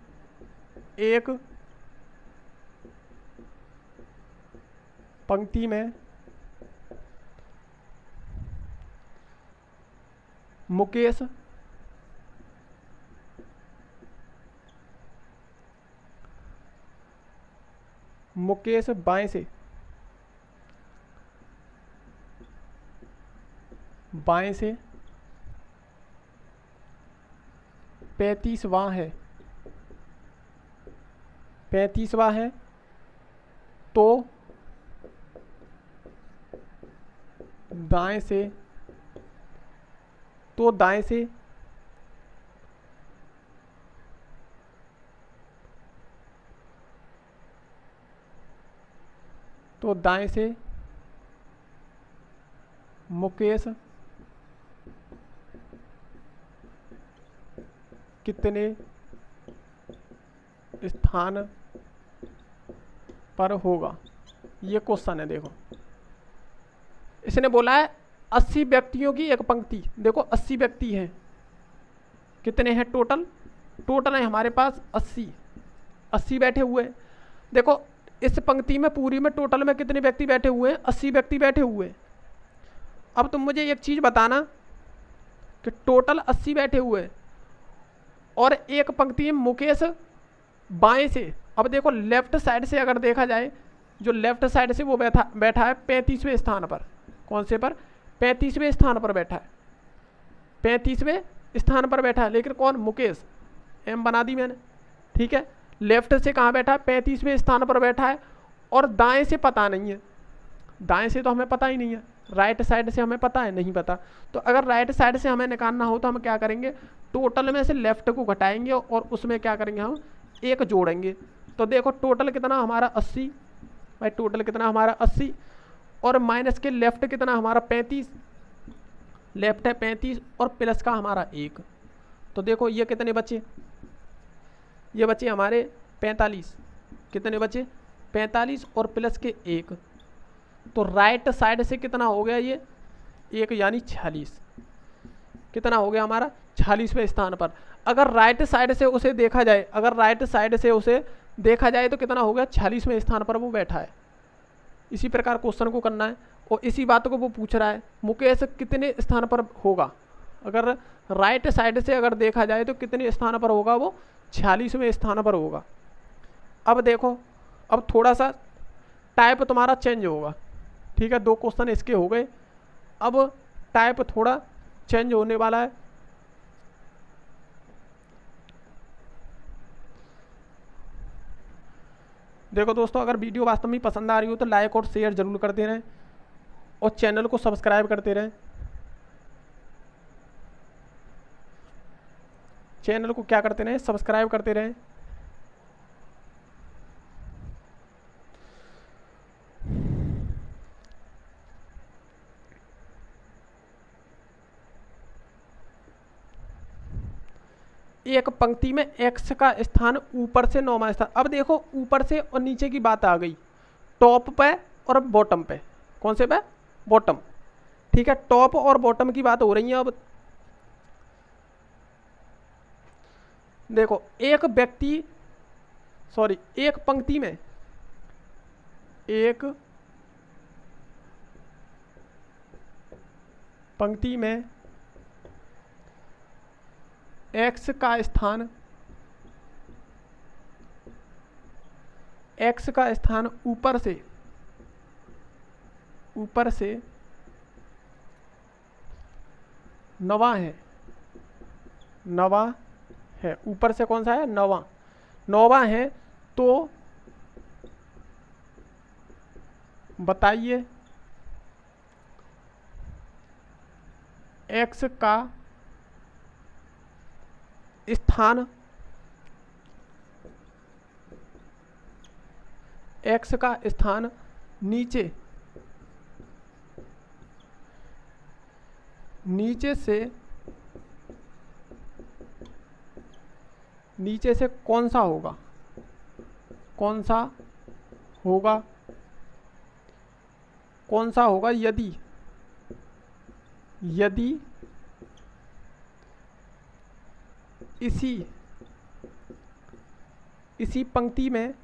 एक पंक्ति में मुकेश बाएं से 35वां है, तो दाएं से मुकेश कितने स्थान पर होगा? ये क्वेश्चन है। देखो इसने बोला है 80 व्यक्तियों की एक पंक्ति। देखो 80 व्यक्ति हैं, कितने हैं टोटल है हमारे पास 80 बैठे हुए हैं। देखो इस पंक्ति में पूरी में टोटल में कितने व्यक्ति बैठे हुए हैं? 80 व्यक्ति बैठे हुए हैं। अब तुम मुझे एक चीज़ बताना कि टोटल 80 बैठे हुए हैं और एक पंक्ति में मुकेश बाएं से। अब देखो लेफ्ट साइड से अगर देखा जाए, जो लेफ्ट साइड से वो बैठा है 35वें स्थान पर। कौन से पर? 35वें स्थान पर बैठा है, 35वें स्थान पर बैठा है। लेकिन कौन? मुकेश। एम बना दी मैंने, ठीक है। लेफ्ट से कहाँ बैठा है? 35वें स्थान पर बैठा है। और दाएं से पता नहीं है, दाएं से तो हमें पता ही नहीं है। राइट साइड से हमें पता है, नहीं पता। तो अगर राइट साइड से हमें निकालना हो तो हम क्या करेंगे? टोटल में से लेफ्ट को घटाएंगे और उसमें क्या करेंगे? हम एक जोड़ेंगे। तो देखो टोटल कितना हमारा 80, भाई टोटल कितना हमारा 80 और माइनस के लेफ्ट कितना हमारा 35, लेफ्ट है 35 और प्लस का हमारा 1। तो देखो ये कितने बचे? ये बचे हमारे 45। कितने बचे? 45 और प्लस के 1। तो राइट साइड से कितना हो गया? ये 1 यानी 46। कितना हो गया हमारा? 46वें स्थान पर। अगर राइट साइड से उसे देखा जाए, तो कितना हो गया? 46वें स्थान पर वो बैठा है। इसी प्रकार क्वेश्चन को करना है और इसी बात को वो पूछ रहा है, मुकेश कितने स्थान पर होगा? अगर राइट साइड से अगर देखा जाए तो कितने स्थान पर होगा? वो 46वें स्थान पर होगा। अब देखो, अब थोड़ा सा टाइप तुम्हारा चेंज होगा, ठीक है। 2 क्वेश्चन इसके हो गए, अब टाइप थोड़ा चेंज होने वाला है। देखो दोस्तों, अगर वीडियो वास्तव में पसंद आ रही हो तो लाइक और शेयर जरूर करते रहें और चैनल को सब्सक्राइब करते रहें। चैनल को क्या करते रहें? सब्सक्राइब करते रहें। एक पंक्ति में x का स्थान ऊपर से 9वां स्थान। अब देखो ऊपर से और नीचे की बात आ गई, टॉप पे और बॉटम पे। कौन से पे? बॉटम, ठीक है। टॉप और बॉटम की बात हो रही है। अब देखो एक पंक्ति में x का स्थान ऊपर से 9वां है। ऊपर से कौन सा है? 9वां है। तो बताइए x का स्थान नीचे से कौन सा होगा यदि इसी इसी पंक्ति में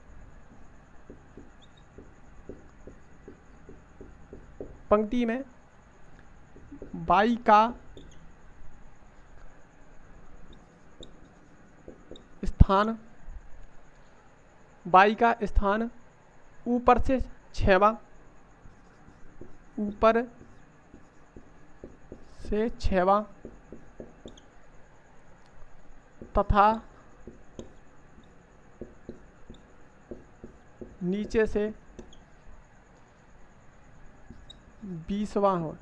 y का स्थान ऊपर से 6वां तथा नीचे से 20वां हो।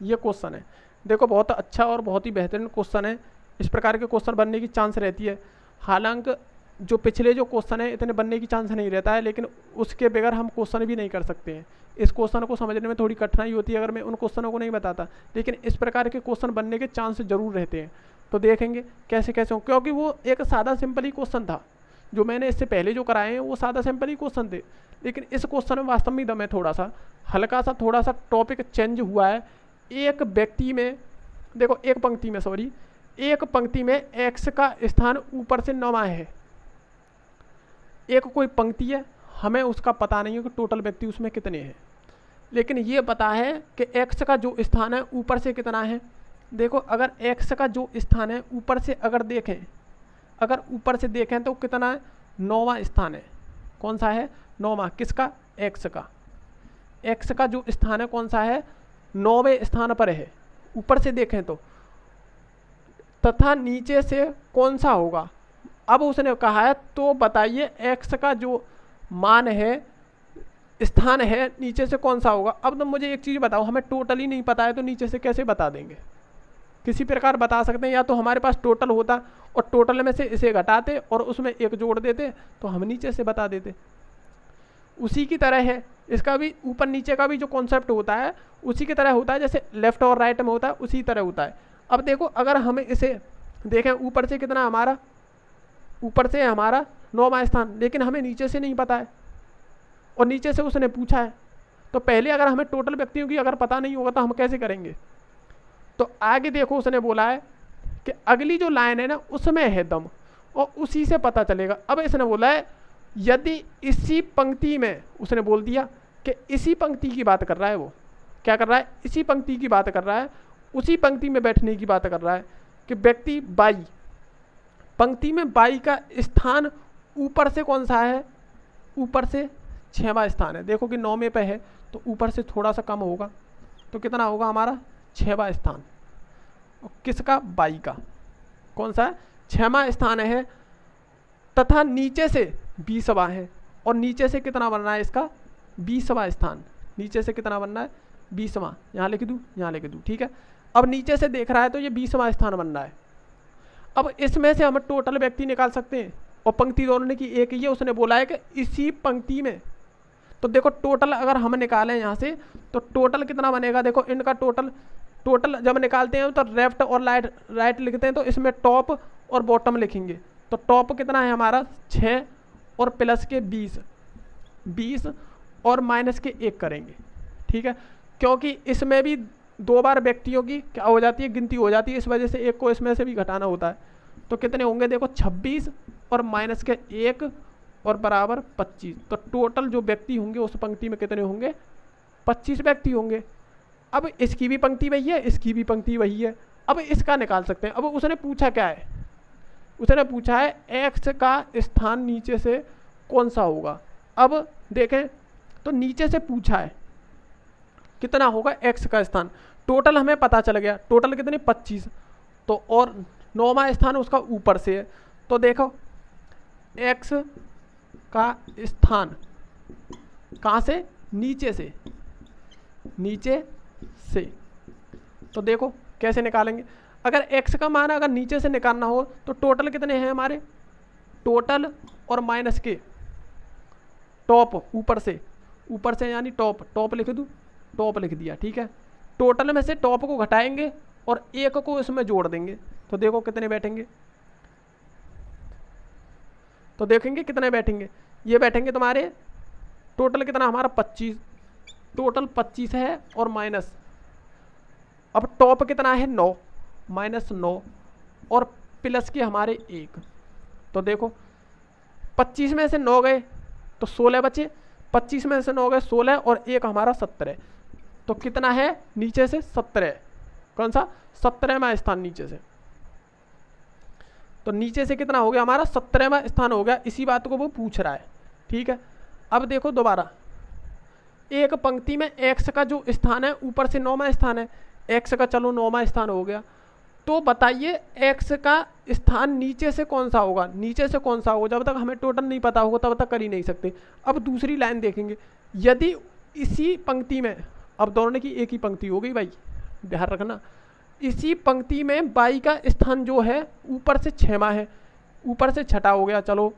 ये क्वेश्चन है। देखो बहुत अच्छा और बहुत ही बेहतरीन क्वेश्चन है। इस प्रकार के क्वेश्चन बनने की चांस रहती है। हालांकि जो पिछले जो क्वेश्चन है इतने बनने की चांस नहीं रहता है, लेकिन उसके बगैर हम क्वेश्चन भी नहीं कर सकते हैं। इस क्वेश्चन को समझने में थोड़ी कठिनाई होती है अगर मैं उन क्वेश्चनों को नहीं बताता, लेकिन इस प्रकार के क्वेश्चन बनने के चांस जरूर रहते हैं। तो देखेंगे कैसे कैसे हो, क्योंकि वो एक सादा सिंपल ही क्वेश्चन था। जो मैंने इससे पहले जो कराए हैं वो सादा सिंपल ही क्वेश्चन थे, लेकिन इस क्वेश्चन में वास्तव में दम है। थोड़ा सा थोड़ा सा टॉपिक चेंज हुआ है। एक पंक्ति में x का स्थान ऊपर से 9वां है। एक कोई पंक्ति है, हमें उसका पता नहीं है कि टोटल व्यक्ति उसमें कितने हैं, लेकिन ये पता है कि x का जो स्थान है ऊपर से कितना है। देखो अगर x का जो स्थान है ऊपर से ऊपर से देखें तो कितना है, 9वां स्थान है। कौन सा है, 9वां। किसका, x का। x का जो स्थान है कौन सा है, 9वें स्थान पर है ऊपर से देखें तो। तथा नीचे से कौन सा होगा। अब उसने कहा है तो बताइए x का जो मान है, स्थान है, नीचे से कौन सा होगा। अब तो मुझे एक चीज़ बताओ, हमें टोटल ही नहीं पता है तो नीचे से कैसे बता देंगे। किसी प्रकार बता सकते हैं, या तो हमारे पास टोटल होता और टोटल में से इसे घटाते और उसमें एक जोड़ देते तो हम नीचे से बता देते। उसी की तरह है इसका भी, ऊपर नीचे का भी जो कॉन्सेप्ट होता है उसी की तरह होता है, जैसे लेफ्ट और राइट में होता है उसी तरह होता है। अब देखो अगर हमें इसे देखें, ऊपर से कितना हमारा, ऊपर से हमारा 9वां स्थान, लेकिन हमें नीचे से नहीं पता है और नीचे से उसने पूछा है। तो पहले अगर हमें टोटल व्यक्तियों की अगर पता नहीं होगा तो हम कैसे करेंगे। तो आगे देखो उसने बोला है कि अगली जो लाइन है ना उसमें है दम और उसी से पता चलेगा। अब इसने बोला है यदि इसी पंक्ति में, उसने बोल दिया कि इसी पंक्ति की बात कर रहा है, वो क्या कर रहा है, इसी पंक्ति की बात कर रहा है, उसी पंक्ति में बैठने की बात कर रहा है कि व्यक्ति बाई, पंक्ति में बाई का स्थान ऊपर से कौन सा है, ऊपर से 6वां स्थान है। देखो कि 9वें पे है तो ऊपर से थोड़ा सा कम होगा तो कितना होगा हमारा, 6वां स्थान। और किसका, बाई का। कौन सा है, 6वां स्थान है। तथा नीचे से 20वां है और नीचे से कितना बनना है इसका, 20वां स्थान। नीचे से कितना बनना है, 20वां। यहाँ लिख दूँ, यहाँ लिख दूँ, ठीक है। अब नीचे से देख रहा है तो ये 20वां स्थान बनना है। अब इसमें से हम टोटल व्यक्ति निकाल सकते हैं और पंक्ति दोनों की एक ही है। उसने बोला है कि इसी पंक्ति में, तो देखो टोटल अगर हम निकालें यहाँ से तो टोटल कितना बनेगा। देखो इनका टोटल जब निकालते हैं तो लेफ्ट और राइट लिखते हैं तो इसमें टॉप और बॉटम लिखेंगे। तो टॉप कितना है हमारा 6 और प्लस के 20 और माइनस के 1 करेंगे, ठीक है। क्योंकि इसमें भी 2 बार व्यक्तियों की क्या हो जाती है, गिनती हो जाती है, इस वजह से एक को इसमें से भी घटाना होता है। तो कितने होंगे, देखो 26 और माइनस के 1 और बराबर 25। तो टोटल जो व्यक्ति होंगे उस पंक्ति में कितने होंगे, 25 व्यक्ति होंगे। अब इसकी भी पंक्ति वही है, इसकी भी पंक्ति वही है। अब इसका निकाल सकते हैं। अब उसने पूछा क्या है, उसने पूछा है x का स्थान नीचे से कौन सा होगा। अब देखें तो नीचे से पूछा है कितना होगा x का स्थान। टोटल हमें पता चल गया, टोटल कितने 25। तो और 9वां स्थान उसका ऊपर से है। तो देखो x का स्थान कहाँ से, नीचे से, नीचे से। तो देखो कैसे निकालेंगे। अगर x का मान अगर नीचे से निकालना हो तो टोटल कितने हैं हमारे, टोटल और माइनस के टॉप, ऊपर से यानी टॉप लिख दूँ, टॉप लिख दिया, ठीक है। टोटल में से टॉप को घटाएंगे और 1 को इसमें जोड़ देंगे तो देखो कितने बैठेंगे। तो देखेंगे कितने बैठेंगे, ये बैठेंगे तुम्हारे, टोटल कितना हमारा 25, टोटल 25 है और माइनस, अब टॉप कितना है 9, -9 और प्लस के हमारे 1। तो देखो 25 में से 9 गए तो 16 बचे, 25 में से 9 गए 16 और 1 हमारा 17। तो कितना है नीचे से 17, कौन सा 17वां स्थान नीचे से। तो नीचे से कितना हो गया हमारा 17वां स्थान हो गया, इसी बात को वो पूछ रहा है। ठीक है, अब देखो दोबारा एक पंक्ति में x का जो स्थान है ऊपर से 9वां स्थान है, x का चलो 9वां स्थान हो गया, तो बताइए x का स्थान नीचे से कौन सा होगा, नीचे से कौन सा होगा। जब तक हमें टोटल नहीं पता होगा तब तक कर ही नहीं सकते। अब दूसरी लाइन देखेंगे, यदि इसी पंक्ति में, अब दोनों की एक ही पंक्ति हो गई भाई, ध्यान रखना, इसी पंक्ति में y का स्थान जो है ऊपर से 6वां है, ऊपर से 6ठा हो गया चलो,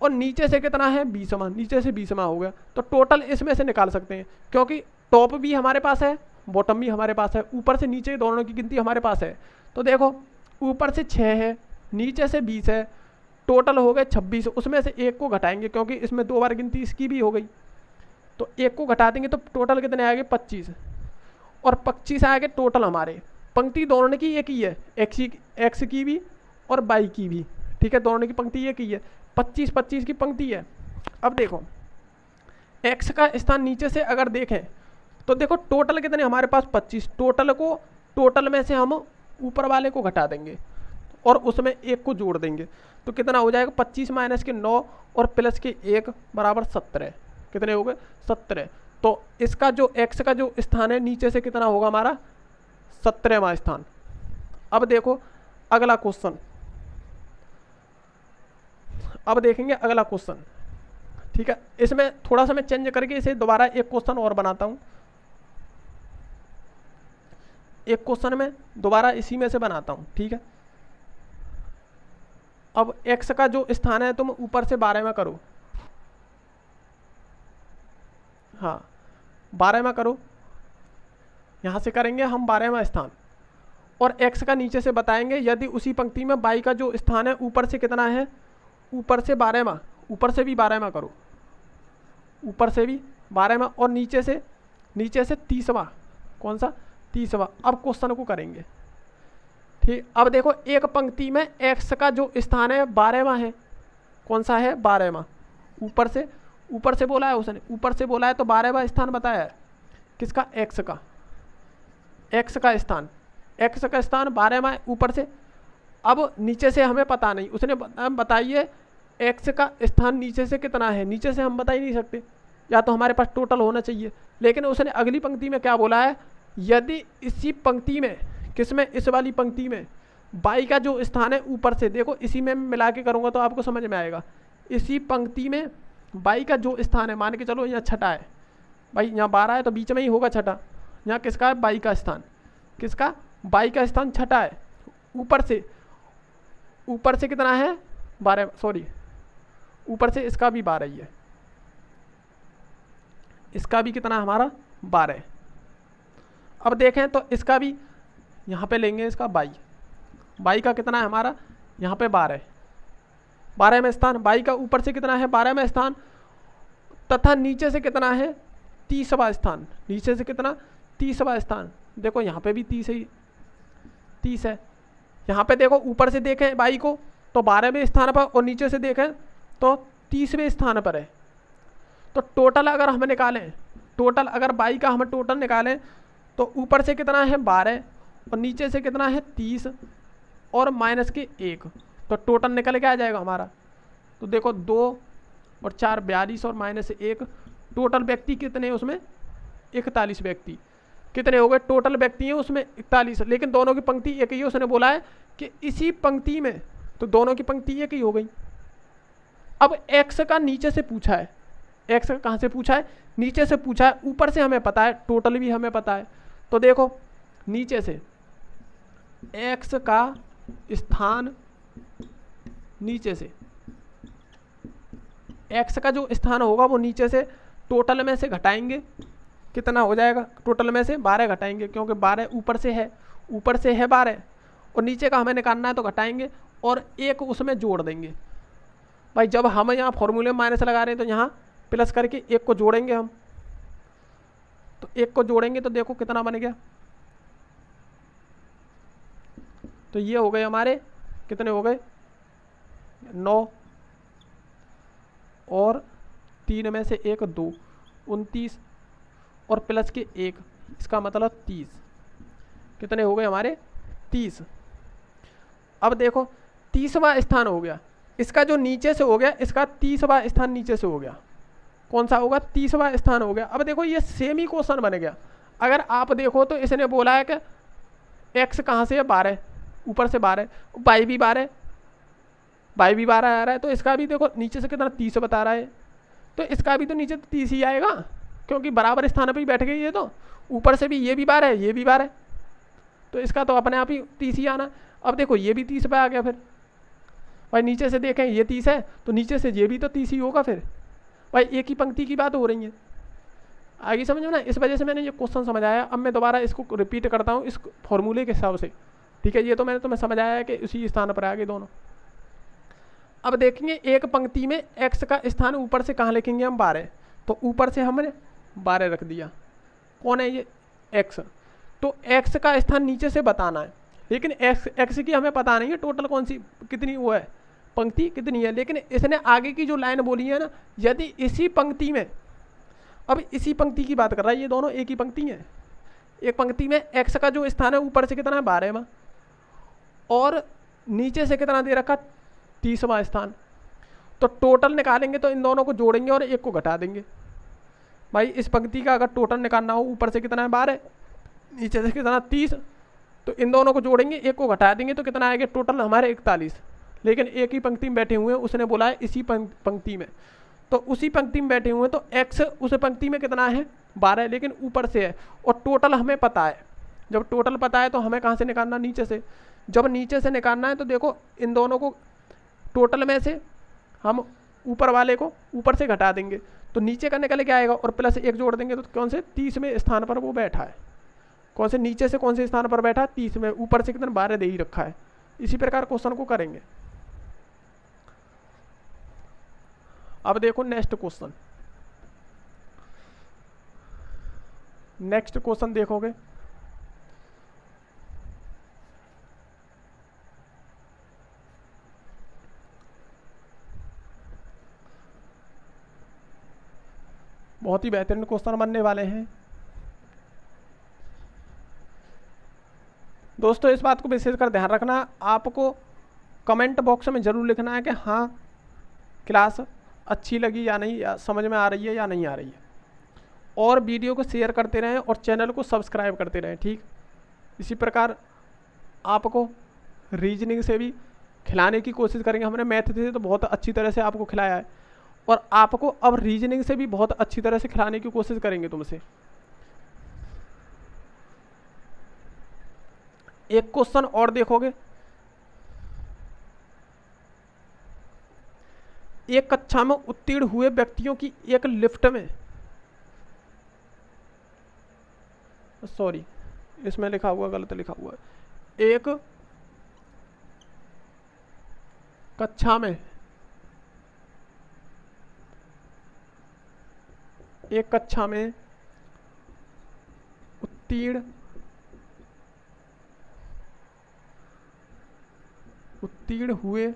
और नीचे से कितना है 20वां, नीचे से 20वां हो गया। तो टोटल इसमें से निकाल सकते हैं, क्योंकि टॉप भी हमारे पास है, बॉटम भी हमारे पास है, ऊपर से नीचे दोनों की गिनती हमारे पास है। तो देखो ऊपर से 6 है, नीचे से 20 है, टोटल हो गए 26। उसमें से 1 को घटाएंगे क्योंकि इसमें 2 बार गिनती इसकी भी हो गई, तो 1 को घटा देंगे तो टोटल कितने आएंगे 25, और 25 आएंगे टोटल हमारे। पंक्ति दोनों की एक ही है, एक्स की भी और y की भी, ठीक है, दोनों की पंक्ति एक ही है, 25-25 की पंक्ति है। अब देखो x का स्थान नीचे से अगर देखें तो देखो टोटल कितने हमारे पास 25, टोटल में से हम ऊपर वाले को घटा देंगे और उसमें 1 को जोड़ देंगे, तो कितना हो जाएगा 25 माइनस के 9 और प्लस के 1 बराबर 17। कितने हो गए 17। तो इसका जो x का जो स्थान है नीचे से कितना होगा हमारा 17वां स्थान। अब देखो अगला क्वेश्चन, अब देखेंगे अगला क्वेश्चन, ठीक है। इसमें थोड़ा सा मैं चेंज करके इसे दोबारा एक क्वेश्चन और बनाता हूं, एक क्वेश्चन में दोबारा इसी में से बनाता हूं, ठीक है। अब x का जो स्थान है तुम ऊपर से 12वां करो, हाँ 12वां करो, यहां से करेंगे हम 12वां स्थान, और x का नीचे से बताएंगे यदि उसी पंक्ति में y का जो स्थान है ऊपर से कितना है, ऊपर से 12वां, ऊपर से भी 12वां करो, ऊपर से भी 12वां, और नीचे से 30वां, कौन सा 30वां। अब क्वेश्चन को करेंगे, ठीक। अब देखो एक पंक्ति में x का जो स्थान है 12वां है, कौन सा है 12वां, ऊपर से बोला है उसने, ऊपर से बोला है तो 12वां स्थान बताया है किसका, x का स्थान, x का स्थान 12वां ऊपर से। अब नीचे से हमें पता नहीं, उसने बताइए x का स्थान नीचे से कितना है, नीचे से हम बता ही नहीं सकते, या तो हमारे पास टोटल होना चाहिए। लेकिन उसने अगली पंक्ति में क्या बोला है, यदि इसी पंक्ति में, किसमें, इस वाली पंक्ति में y का जो स्थान है ऊपर से, देखो इसी में मिला के करूँगा तो आपको समझ में आएगा, इसी पंक्ति में y का जो स्थान है, मान के चलो यहाँ 6ठा है भाई, यहाँ 12 है तो बीच में ही होगा 6ठा, यहाँ किसका है y का स्थान, किसका y का स्थान 6ठा है, ऊपर से कितना है 12, सॉरी ऊपर से इसका भी 12 ही है, इसका भी कितना हमारा 12। अब देखें तो इसका भी यहाँ पे लेंगे, इसका y का कितना है हमारा यहाँ पे 12वें स्थान, y का ऊपर से कितना है 12वें स्थान, तथा नीचे से कितना है 30वां स्थान, नीचे से कितना 30वां स्थान। देखो यहाँ पे भी 30 है, यहाँ पे देखो ऊपर से देखें y को तो 12वें स्थान पर, और नीचे से देखें तो 30वें स्थान पर है। तो टोटल अगर हम निकालें, टोटल अगर y का हम टोटल निकालें तो ऊपर से कितना है 12 और नीचे से कितना है 30 और माइनस के 1, तो टोटल निकल के आ जाएगा हमारा। तो देखो 2 और 4 42 और माइनस 1, टोटल व्यक्ति कितने हैं उसमें 41 व्यक्ति, कितने हो गए टोटल व्यक्ति हैं उसमें 41, लेकिन दोनों की पंक्ति एक ही है। उसने बोला है कि इसी पंक्ति में, तो दोनों की पंक्ति एक ही हो गई। अब x का नीचे से पूछा है, x का कहाँ से पूछा है, नीचे से पूछा है, ऊपर से हमें पता है, टोटल भी हमें पता है। तो देखो नीचे से x का स्थान, नीचे से x का जो स्थान होगा वो नीचे से टोटल में से घटाएंगे, कितना हो जाएगा, टोटल में से 12 घटाएंगे, क्योंकि 12 ऊपर से है 12 और नीचे का हमें निकालना है तो घटाएंगे और 1 उसमें जोड़ देंगे। भाई जब हम यहाँ फॉर्मूले में माइनस लगा रहे हैं तो यहाँ प्लस करके 1 को जोड़ेंगे हम, तो 1 को जोड़ेंगे तो देखो कितना बन गया, तो ये हो गए हमारे कितने हो गए 9 और 3 में से 1 2 29 और प्लस के 1 इसका मतलब 30 कितने हो गए हमारे 30। अब देखो 30वां स्थान हो गया इसका जो नीचे से हो गया इसका 30वां स्थान नीचे से हो गया कौन सा होगा 30वां स्थान हो गया। अब देखो ये सेम ही क्वेश्चन बन गया। अगर आप देखो तो इसने बोला है कि x कहाँ से है 12 ऊपर से 12 y भी 12 आ रहा है तो इसका भी देखो नीचे से कितना 30 बता रहा है तो इसका भी तो नीचे 30 ही आएगा क्योंकि बराबर स्थान पर ही बैठ गई ये तो ऊपर से भी ये भी 12 ये भी 12 तो इसका तो अपने आप ही 30 ही आना। अब देखो ये भी 30 पे आ गया फिर भाई नीचे से देखें ये 30 है तो नीचे से ये भी तो 30 ही होगा फिर भाई एक ही पंक्ति की बात हो रही है। आगे समझो ना इस वजह से मैंने ये क्वेश्चन समझाया। अब मैं दोबारा इसको रिपीट करता हूँ इस फॉर्मूले के हिसाब से ठीक है। ये तो मैंने तुम्हें समझाया है कि उसी स्थान पर आ गए दोनों। अब देखेंगे एक पंक्ति में x का स्थान ऊपर से कहाँ लिखेंगे हम 12 तो ऊपर से हमने 12 रख दिया। कौन है ये x तो x का स्थान नीचे से बताना है लेकिन x की हमें पता नहीं है टोटल कौन सी कितनी वो है पंक्ति कितनी है। लेकिन इसने आगे की जो लाइन बोली है ना यदि इसी पंक्ति में अब इसी पंक्ति की बात कर रहा है ये दोनों एक ही पंक्ति है। एक पंक्ति में x का जो स्थान है ऊपर से कितना है 12वां और नीचे से कितना दे रखा 30वां स्थान तो टोटल निकालेंगे तो इन दोनों को जोड़ेंगे और एक को घटा देंगे। भाई इस पंक्ति का अगर टोटल निकालना हो ऊपर से कितना है 12 नीचे से कितना 30 तो इन दोनों को जोड़ेंगे एक को घटा देंगे तो कितना आएगा टोटल हमारे 41। लेकिन एक ही पंक्ति में बैठे हुए हैं उसने बोला है इसी पंक्ति में तो उसी पंक्ति में बैठे हुए हैं तो x उस पंक्ति में कितना है 12 लेकिन ऊपर से है और टोटल हमें पता है। जब टोटल पता है तो हमें कहाँ से निकालना नीचे से। जब नीचे से निकालना है तो देखो इन दोनों को टोटल में से हम ऊपर वाले को ऊपर से घटा देंगे तो नीचे का निकल के आएगा और प्लस 1 जोड़ देंगे तो कौन से 30वें स्थान पर वो बैठा है। कौन से नीचे से कौन से स्थान पर बैठा है 30 में ऊपर से कितना 12 दे ही रखा है। इसी प्रकार क्वेश्चन को करेंगे। अब देखो नेक्स्ट क्वेश्चन देखोगे बहुत ही बेहतरीन क्वेश्चन बनने वाले हैं दोस्तों। इस बात को विशेषकर ध्यान रखना आपको कमेंट बॉक्स में ज़रूर लिखना है कि हाँ क्लास अच्छी लगी या नहीं या समझ में आ रही है या नहीं आ रही है और वीडियो को शेयर करते रहें और चैनल को सब्सक्राइब करते रहें ठीक। इसी प्रकार आपको रीजनिंग से भी खिलाने की कोशिश करेंगे। हमने मैथ से तो बहुत अच्छी तरह से आपको खिलाया है और आपको अब रीजनिंग से भी बहुत अच्छी तरह से खिलाने की कोशिश करेंगे तुमसे। एक क्वेश्चन और देखोगे एक कक्षा में उत्तीर्ण हुए व्यक्तियों की एक लिफ्ट में सॉरी इसमें लिखा हुआ गलत लिखा हुआ है। एक कक्षा में उत्तीर्ण हुए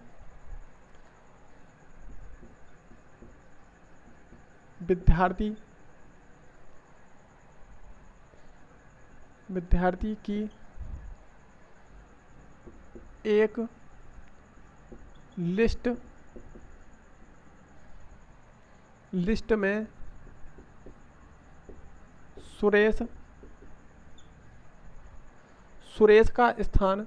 विद्यार्थी की एक लिस्ट में सुरेश का स्थान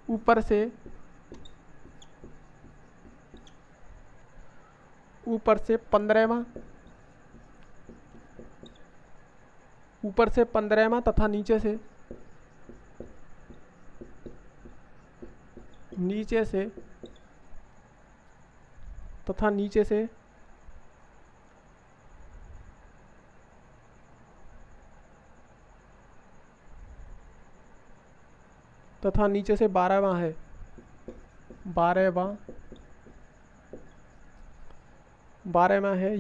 ऊपर से 15वां तथा नीचे से 12वां है। 12वां है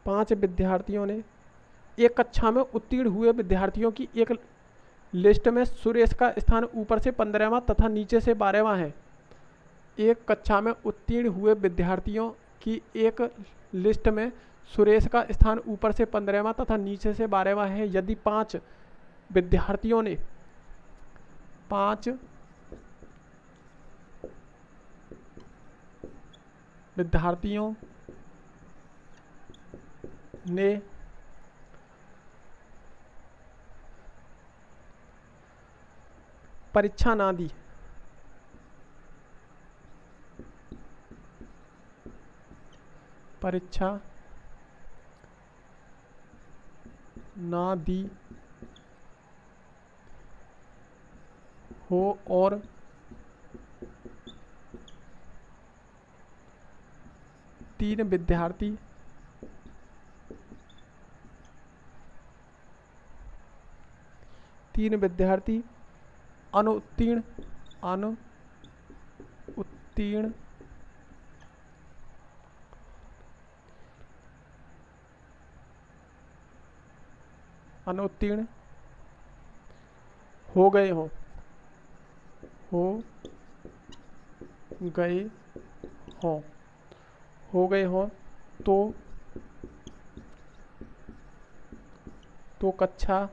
5 विद्यार्थियों ने, एक कक्षा में उत्तीर्ण हुए विद्यार्थियों की एक लिस्ट में सुरेश का स्थान ऊपर से 15वां तथा नीचे से 12वां है। एक कक्षा में उत्तीर्ण हुए विद्यार्थियों की एक लिस्ट में सुरेश का स्थान ऊपर से 15वां तथा नीचे से 12वां है। यदि 5 विद्यार्थियों ने परीक्षा ना दी, हो और तीन विद्यार्थी अनुत्तीर्ण हो गए हों तो कक्षा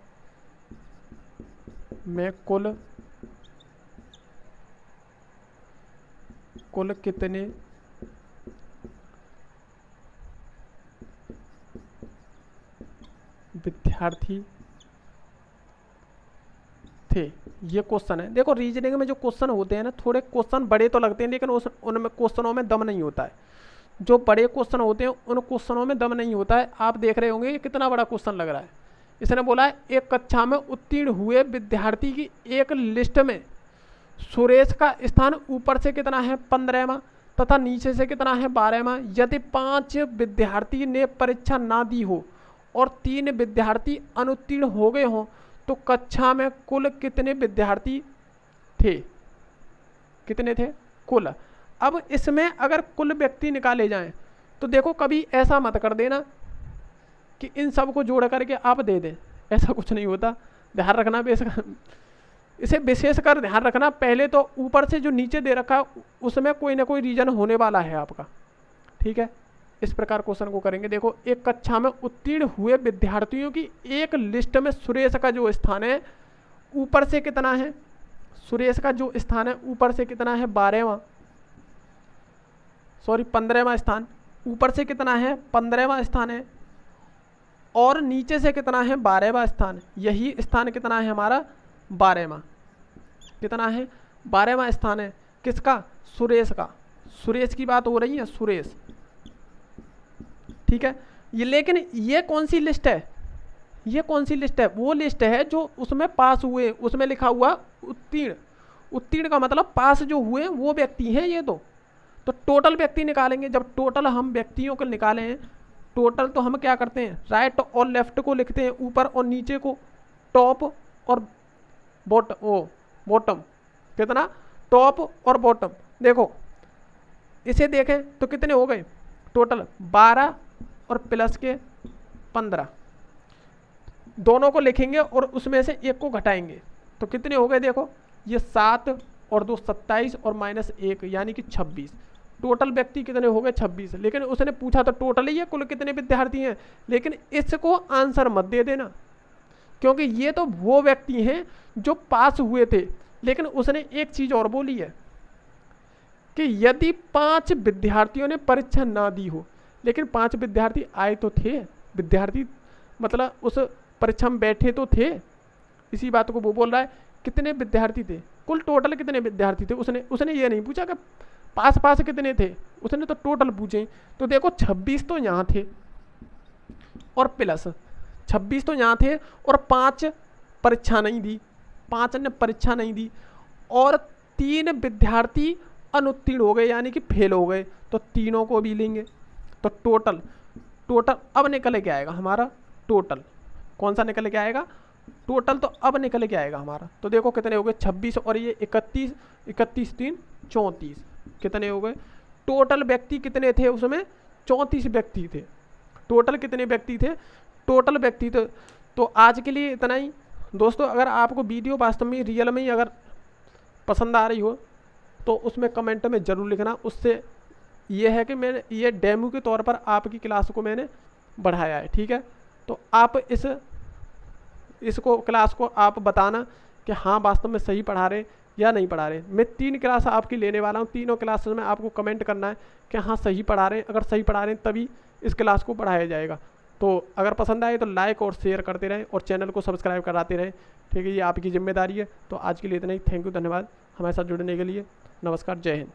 में कुल कितने विद्यार्थी थे। ये क्वेश्चन है। देखो रीजनिंग में जो क्वेश्चन होते हैं ना, थोड़े क्वेश्चन बड़े तो लगते हैं लेकिन उनमें क्वेश्चनों में दम नहीं होता है। जो बड़े क्वेश्चन होते हैं उन क्वेश्चनों में दम नहीं होता है। आप देख रहे होंगे ये कितना बड़ा क्वेश्चन लग रहा है। इसने बोला है एक कक्षा में उत्तीर्ण हुए विद्यार्थी की एक लिस्ट में सुरेश का स्थान ऊपर से कितना है 15वां तथा नीचे से कितना है 12वां। यदि 5 विद्यार्थी ने परीक्षा ना दी हो और 3 विद्यार्थी अनुत्तीर्ण हो गए हों तो कक्षा में कुल कितने विद्यार्थी थे? कितने थे कुल। अब इसमें अगर कुल व्यक्ति निकाले जाएं तो देखो कभी ऐसा मत कर देना कि इन सब को जोड़ करके आप दे दें, ऐसा कुछ नहीं होता। ध्यान रखना इसे विशेषकर ध्यान रखना। पहले तो ऊपर से जो नीचे दे रखा है उसमें कोई ना कोई रीजन होने वाला है आपका, ठीक है। इस प्रकार क्वेश्चन को करेंगे। देखो एक कक्षा में उत्तीर्ण हुए विद्यार्थियों की एक लिस्ट में सुरेश का जो स्थान है ऊपर से कितना है, सुरेश का जो स्थान है ऊपर से कितना है 15वां स्थान, ऊपर से कितना है 15वां स्थान है और नीचे से कितना है 12वां स्थान। यही स्थान कितना है हमारा 12वां, कितना है 12वां स्थान है किसका, सुरेश का। सुरेश की बात हो रही है, सुरेश, ठीक है। ये लेकिन ये कौन सी लिस्ट है, ये कौन सी लिस्ट है, वो लिस्ट है जो उसमें पास हुए, उसमें लिखा हुआ उत्तीर्ण। उत्तीर्ण का मतलब पास जो हुए वो व्यक्ति हैं ये तो टोटल व्यक्ति निकालेंगे। जब टोटल हम व्यक्तियों को निकालें हैं, टोटल तो हम क्या करते हैं राइट और लेफ्ट को लिखते हैं ऊपर और नीचे को, टॉप और बॉटम, कितना टॉप और बॉटम। देखो इसे देखें तो कितने हो गए टोटल 12 और प्लस के 15, दोनों को लिखेंगे और उसमें से एक को घटाएंगे तो कितने हो गए। देखो ये 7 और 2 27 और -1 यानी कि 26। टोटल व्यक्ति कितने हो गए 26। लेकिन उसने पूछा तो टोटल ही है कुल कितने विद्यार्थी हैं, लेकिन इसको आंसर मत दे देना क्योंकि ये तो वो व्यक्ति हैं जो पास हुए थे। लेकिन उसने एक चीज़ और बोली है कि यदि 5 विद्यार्थियों ने परीक्षा ना दी हो, लेकिन 5 विद्यार्थी आए तो थे, विद्यार्थी मतलब उस परीक्षा में बैठे तो थे। इसी बात को वो बोल रहा है कितने विद्यार्थी थे, कुल टोटल कितने विद्यार्थी थे। उसने ये नहीं पूछा कि पास कितने थे, उसने तो टोटल पूछे। तो देखो 26 तो यहाँ थे और प्लस 26 तो यहाँ थे और 5 परीक्षा नहीं दी, 5 ने परीक्षा नहीं दी और 3 विद्यार्थी अनुत्तीर्ण हो गए यानी कि फेल हो गए, तो तीनों को भी लेंगे। तो टोटल अब निकल के आएगा हमारा टोटल। कौन सा निकल के आएगा टोटल, तो अब निकल के आएगा हमारा। तो देखो कितने हो गए 26 और ये 31, 3 34, कितने हो गए टोटल व्यक्ति कितने थे उसमें 34 व्यक्ति थे। टोटल कितने व्यक्ति थे, टोटल व्यक्ति थे। तो आज के लिए इतना ही दोस्तों। अगर आपको वीडियो वास्तव में रियल में ही अगर पसंद आ रही हो तो उसमें कमेंट में ज़रूर लिखना। उससे ये है कि मैंने ये डेमो के तौर पर आपकी क्लास को मैंने बढ़ाया है, ठीक है। तो आप इसको क्लास को आप बताना कि हाँ वास्तव में सही पढ़ा रहे या नहीं पढ़ा रहे। मैं 3 क्लास आपकी लेने वाला हूँ, तीनों क्लास में आपको कमेंट करना है कि हाँ सही पढ़ा रहे हैं। अगर सही पढ़ा रहे हैं तभी इस क्लास को पढ़ाया जाएगा। तो अगर पसंद आए तो लाइक और शेयर करते रहें और चैनल को सब्सक्राइब कराते रहें, ठीक है। ये आपकी जिम्मेदारी है। तो आज के लिए इतना ही। थैंक यू, धन्यवाद हमारे साथ जुड़ने के लिए। नमस्कार, जय हिंद।